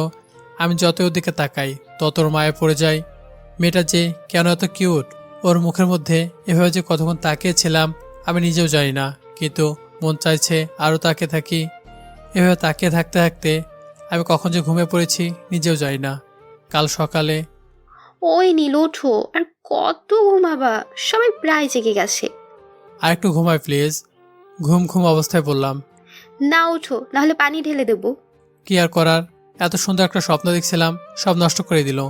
আমি যত ওর দিকে তাকাই তত ওর মায়ে পড়ে যাই। মেয়েটা যে কেন এত কিউট, ওর মুখের মধ্যে এভাবে যে কতক্ষণ তাকিয়েছিলাম আমি নিজেও জানি না, কিন্তু মন চাইছে আরও তাকিয়ে থাকি। এভাবে তাকিয়ে থাকতে থাকতে আমি কখন যে ঘুমিয়ে পড়েছি নিজেও জানি না। কাল সকালে ওই নীল, ওঠো, আর কত ঘুমাবা? সবাই প্রায় জেগে গেছে। আর একটু ঘুমাই প্লিজ। ঘুম ঘুম অবস্থায় বললাম। না, ওঠো, নাহলে পানি ঢেলে দেবো। কি আর করার, এত সুন্দর একটা স্বপ্ন দেখছিলাম, সব নষ্ট করে দিল।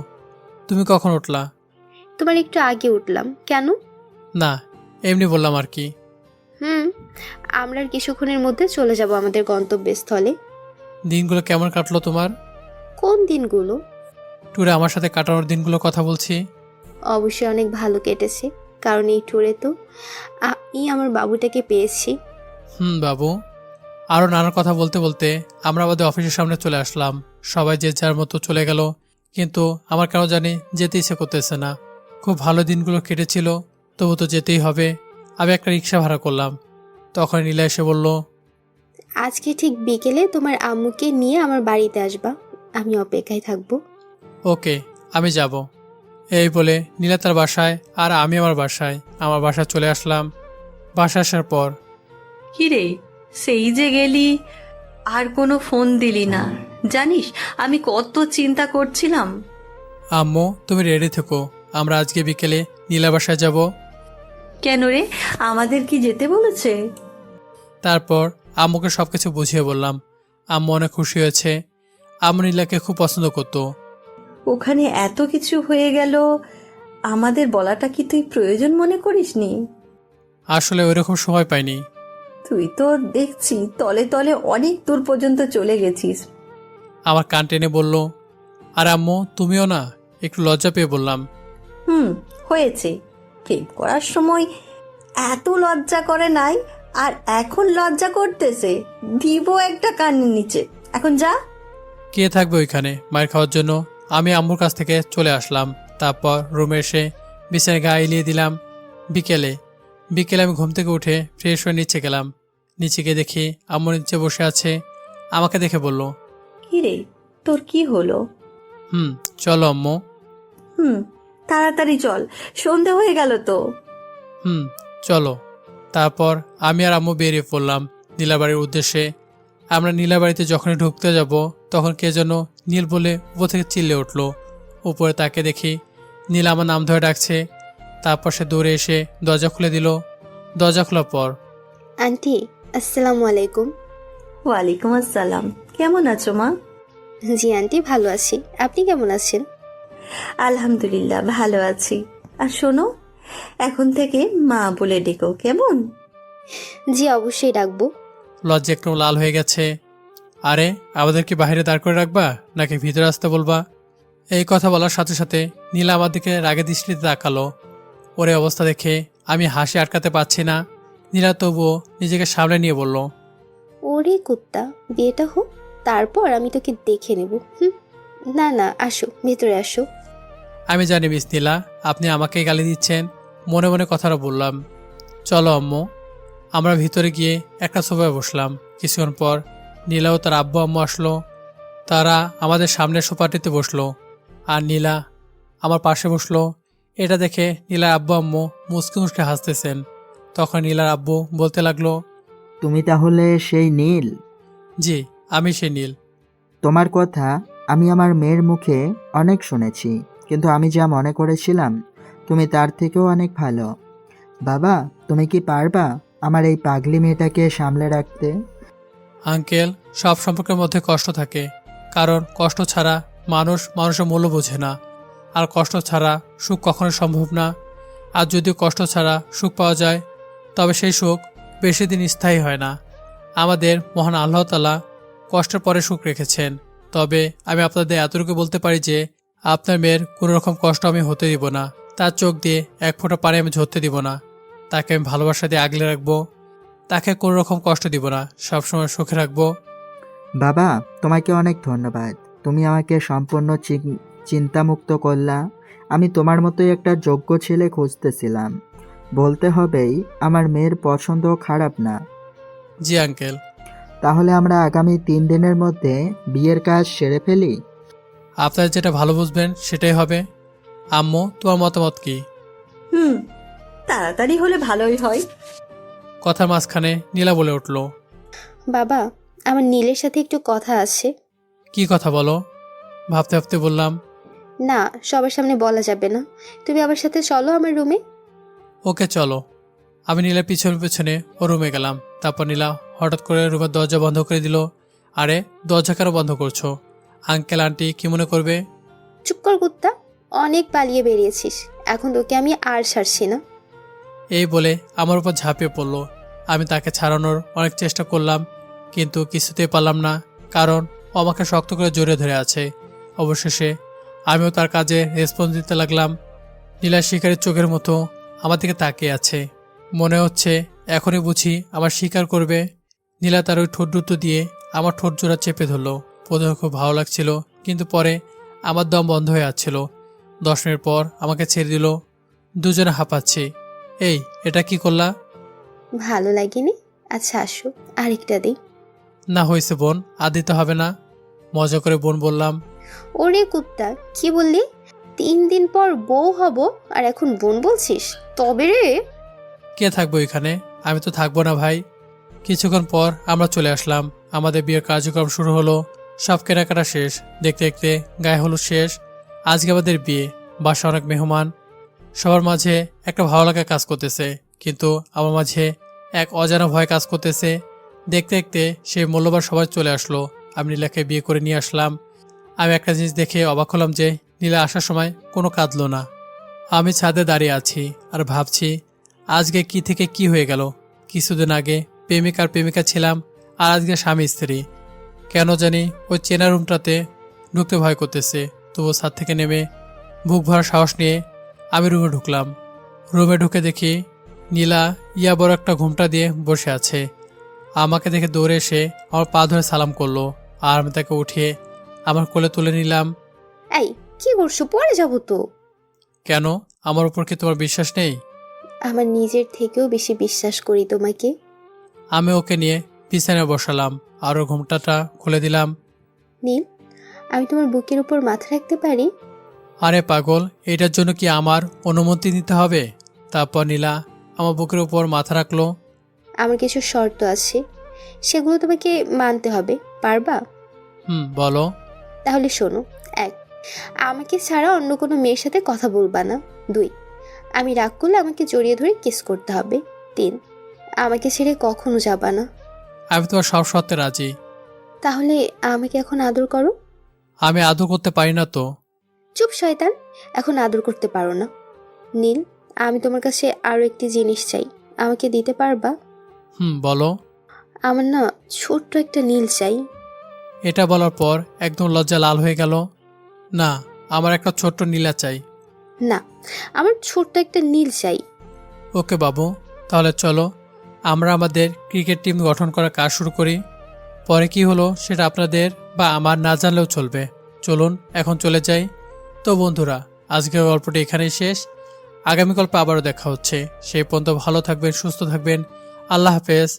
তুমি কখন উঠলা? তোমার একটু আগে উঠলাম। কেন? না, এমনি বললাম আর কি। আমরা আর কিছুক্ষণের মধ্যে চলে যাব আমাদের গন্তব্যস্থলে। দিনগুলো কেমন কাটলো তোমার? কোন দিনগুলো? ট্যুরে আমার সাথে কাটানোর দিনগুলো কথা বলছি। অবশ্যই অনেক ভালো কেটেছে, কারণ এই ট্যুরে তো আমি আমার বাবুটাকে পেয়েছি। বাবু। আরও নানার কথা বলতে বলতে আমরা আমাদের অফিসের সামনে চলে আসলাম। সবাই যে যার মতো চলে গেল, কিন্তু আমার কেন জানি যেতে ইচ্ছে করতেছে না। খুব ভালো দিনগুলো কেটেছিল, তবু তো যেতেই হবে। আমি একটা রিক্সা ভাড়া করলাম। তখন নীলা এসে বলল, আজকে ঠিক বিকেলে তোমার আম্মুকে নিয়ে আমার বাড়িতে আসবা, আমি অপেক্ষায় থাকবো। ওকে, আমি যাব। এই বলে নীলা তার বাসায় আর আমি আমার বাসায়। আমার বাসায় চলে আসলাম। বাসা আসার পর, কিরে, সেই যে গেলি আর কোনো ফোন দিলি না? জানিস আমি কত চিন্তা করছিলাম। আম্মু তুমি রেডি থেকো, আমরা আজকে বিকেলে নীলা বাসায় যাব। কেন রে, আমাদের কি যেতে বলেছে? তারপর আম্মুকে সবকিছু বুঝিয়ে বললাম। আম্মু অনেক খুশি হয়েছে। আম্মু নীলাকে খুব পছন্দ করতো। ওখানে এত কিছু হয়ে গেল, আমাদের বলাটা কি তুই প্রয়োজন মনে করিসনি? আসলে ওইরকম সময় পাইনি। তুই তো দেখছি তলে তলে অনেক দূর পর্যন্ত চলে গেছিস। আমার কান টেনে বলল, আর আম্মু তুমিও না? একটু লজ্জা পেয়ে বললাম। হয়েছে, প্রেম করার সময় এত লজ্জা করে নাই, আর এখন লজ্জা করতেছে। দিব একটা কানের নিচে, এখন যা। কে থাকবে ওইখানে মায়ের খাওয়ার জন্য? আমি আম্মুর কাছ থেকে চলে আসলাম। তারপর রুমে এসে বিছানায় গা এলিয়ে দিলাম। বিকেলে আমি ঘুম থেকে উঠে ফ্রেশ হয়ে নিচে গেলাম। নিচে গিয়ে দেখি আম্মু নিচে বসে আছে। আমাকে দেখে বলল, কি রে, তোর কি হলো? চলো আম্মু। তাড়াতাড়ি চল, সন্ধে হয়ে গেল তো। চলো। তারপর আমি আর আম্মু বেরিয়ে পড়লাম নীলাবাড়ির উদ্দেশ্যে। আমরা নীলাবাড়িতে যখনই ঢুকতে যাব তখন কে যেন নীল বলে উপর থেকে চিল্লে উঠল। উপরে তাকে দেখি নীল আমার নাম ধরে ডাকছে। তারপর সে দৌড়ে এসে দরজা খুলে দিল। দরজা খোলার পর, আন্টি, আসসালামু আলাইকুম। ওয়ালাইকুম আসসালাম। কেমন আছো মা? জি আন্টি, ভালো আছি। আপনি কেমন আছেন? আলহামদুলিল্লাহ ভালো আছি। আর শোনো, এখন থেকে মা বলে ডেকো, কেমন? জি অবশ্যই ডাকবো। লজ্জা একটু লাল হয়ে গেছে। আরে, আমাদের কি বাইরে দাঁড় করে রাখবা নাকি ভিতরে আসতে বলবা? এই কথা বলার সাথে সাথে নীলা আমার দিকে রাগে দৃষ্টিতে তাকালো। ওরে অবস্থা দেখে আমি হাসি আটকাতে পারছি না। নীলা তবুও নিজেকে সামলে নিয়ে বলল, ওরে কুত্তা, বিয়েটা হোক, তারপর আমি তোকে দেখে নেব। না না, আসো, ভেতরে আসো। আমি জানি মিস নীলা, আপনি আমাকেই গালি দিচ্ছেন। মনে মনে কথাটা বললাম। চলো আম্মু। আমরা ভিতরে গিয়ে একটা সোফায় বসলাম। কিছুক্ষণ পর নীলা ও তার আব্বু আম্মু আসলো। তারা আমাদের সামনের সোফাটিতে বসলো আর নীলা আমার পাশে বসলো। এটা দেখে নীলার আব্বু আম্মু মুচকি মুচকি হাসতেছেন। তখন নীলার আব্বু বলতে লাগলো, তুমি তাহলে সেই নীল? জি, আমি সে নীল। তোমার কথা আমি আমার মেয়ের মুখে অনেক শুনেছি, কিন্তু আমি যা মনে করেছিলাম তুমি তার থেকেও অনেক ভালো। বাবা, তুমি কি পারবা আমার এই পাগলি মেয়েটাকে সামলে রাখতে? আঙ্কেল, সব সম্পর্কের মধ্যে কষ্ট থাকে, কারণ কষ্ট ছাড়া মানুষ মানুষের মূল্য বোঝে না। আর কষ্ট ছাড়া সুখ কখনো সম্ভব না। আর যদি কষ্ট ছাড়া সুখ পাওয়া যায়, তবে সেই সুখ বেশি দিন স্থায়ী হয় না। আমাদের মহান আল্লাহ তাআলা কষ্টের পরে সুখ রেখেছেন। তবে আমি আপনাদের এতটুকু বলতে পারি যে আপনার মেয়ের কোনো রকম কষ্ট আমি হতে দিব না। তার চোখ দিয়ে এক ফোঁটা পানি আমি ঝরতে দিব না। তাকে আমি ভালোবাসা দিয়ে আগলে রাখবো। তাকে কোনো রকম কষ্ট দিব না, সবসময় সুখে রাখবো। বাবা, তোমাকে অনেক ধন্যবাদ। তুমি আমাকে সম্পূর্ণ চিন্তামুক্ত করলা। আমি তোমার মতোই একটা যোগ্য ছেলে খুঁজতেছিলাম। বলতে হবেই আমার মেয়ের পছন্দ খারাপ না। জি আঙ্কেল। তাহলে আমরা আগামী 3 দিনের মধ্যে বিয়ের কাজ সেরে ফেলি। আপনারা যেটা ভালো বুঝবেন সেটাই হবে। আম্মু, তোমার মতামত কি? তাড়াতাড়ি হলে ভালোই হয়। কথার মাঝখানে নীলা বলে উঠল, বাবা, আমার নীলের সাথে একটু কথা আছে। কি কথা বলো? ভাবতে ভাবতে বললাম, না, সবার সামনে বলা যাবে না। তুমি আমার সাথে চলো আমার রুমে। ওকে চলো। আমি নীলার পিছনে পিছনে ও রুমে গেলাম। তারপর নীলা হঠাৎ করে রুমের দরজা বন্ধ করে দিল। আরে, দরজা কেন বন্ধ করছো? আঙ্কেল আন্টি কি মনে করবে? চুপ কর কুত্তা, অনেক পালিয়ে বেরিয়েছিস, এখন তোকে আমি আর ছাড়ছি না। এই বলে আমার উপর ঝাঁপিয়ে পড়ল। আমি তাকে ছাড়ানোর অনেক চেষ্টা করলাম, কিন্তু কিছুতেই পারলাম না, কারণ ও আমাকে শক্ত করে জড়িয়ে ধরে আছে। অবশেষে আমিও তার কাজে রেসপন্স দিতে লাগলাম। নীলা শিকারের চোখের মতো আমার দিকে তাকিয়ে আছে। মনে হচ্ছে এখনই বুঝি আমার শিকার করবে। নীলা তার ওই ঠোঁট দুটো দিয়ে আমার ঠোঁট জোড়া চেপে ধরলো। প্রথমে খুব ভালো লাগছিল, কিন্তু পরে আমার দম বন্ধ হয়ে আসছিল। 10 মিনিট পর আমাকে ছেড়ে দিল। দুজনে হাঁপাচ্ছি। এই, এটা কি করলা? ভালো লাগেনি? আচ্ছা আসো, আরেকটা দিই। না হয়েছে বোন, আর দিতে হবে না। মজা করে বোন বললাম। ওরে কুত্তা, কি বললি? 3 দিন পর বউ হব আর এখন বোন বলছিস? তবে রে। কে থাকবো এখানে? আমি তো থাকবো না ভাই। কিছুক্ষণ পর আমরা চলে আসলাম। আমাদের বিয়ের কার্যক্রম শুরু হলো। সব কেনাকাটা শেষ। দেখতে দেখতে গায়ে হলুদ শেষ। আজকে আমাদের বিয়ে। বাসা অনেক মেহমান। সবার মাঝে একটা ভালো লাগা কাজ করতেছে, কিন্তু আমার মাঝে এক অজানা ভয় কাজ করতেছে। দেখতে দেখতে সেই মূল্যবান সবাই চলে আসলো। আমি নীলাকে বিয়ে করে নিয়ে আসলাম। আমি একটা জিনিস দেখে অবাক হলাম যে নীলা আসার সময় কোনো কাঁদলো না। আমি ছাদে দাঁড়িয়ে আছি আর ভাবছি আজকে কি থেকে কি হয়ে গেল। কিছুদিন আগে প্রেমিকা ছিলাম, আর আজকে স্বামী স্ত্রী। কেন জানি ওই চেনা রুমটাতে ঢুকতে ভয় করতেছে। তবু ছাদ থেকে নেমে বুক ভরা সাহস নিয়ে আমি রুমে ঢুকলাম। রুমে ঢুকে দেখি নীলা ইয়া বড় একটা ঘুমটা দিয়ে বসে আছে। আমাকে দেখে দৌড়ে এসে আমার পা ধরে সালাম করলো, আর আমি তাকে উঠিয়ে আমার কোলে তুলে নিলাম। এই, কি করছো? পড়ে যাবো তো। কেন, আমার উপর কি তোমার বিশ্বাস নেই? আমার নিজের থেকেও বেশি বিশ্বাস করি তোমাকে। আমি ওকে নিয়ে বিছানায় বসালাম আর ওর ঘুমটাটা খুলে দিলাম। নীল, আমি তোমার বুকের উপর মাথা রাখতে পারি? আরে পাগল, এটার জন্য কি আমার অনুমতি নিতে হবে? তারপর নীলা আমার বুকের উপর মাথা রাখলো। আমার কিছু শর্ত আছে, সেগুলো তোমাকে মানতে হবে, পারবা? বলো। তাহলে শোনো। 1, আমাকে ছাড়া অন্য কোনো মেয়ের সাথে কথা বলবা না। 2, আমি রাগ করলে আমাকে জড়িয়ে ধরে কিস করতে হবে। 3, আমাকে ছেড়ে কখনো যাবা না। আমি তোমার সব শর্তে রাজি। তাহলে আমাকে এখন আদর করো। আমি আদর করতে পারি না তো। চুপ শয়তান, এখন আদর করতে পারো না। নীল, আমি তোমার কাছে আরও একটি জিনিস চাই, আমাকে দিতে পারবা? বলো। আমার না ছোট্ট একটা নীল চাই। এটা বলার পর একদম লজ্জা লাল হয়ে গেল। না, আমার একটা ছোট্ট নীলা চাই। না, আমার ছোট্ট একটা নীল চাই। ওকে বাবু, তাহলে চলো আমরা আমাদের ক্রিকেট টিম গঠন করার কাজ শুরু করি। পরে কি হলো সেটা আপনাদের বা আমার না জানলেও চলবে। চলুন এখন চলে যাই। তো বন্ধুরা, আজকের গল্পটি এখানেই শেষ। আগামী গল্পে আবারও দেখা হচ্ছে। সেই পর্যন্ত ভালো থাকবেন, সুস্থ থাকবেন। আল্লাহ হাফেজ।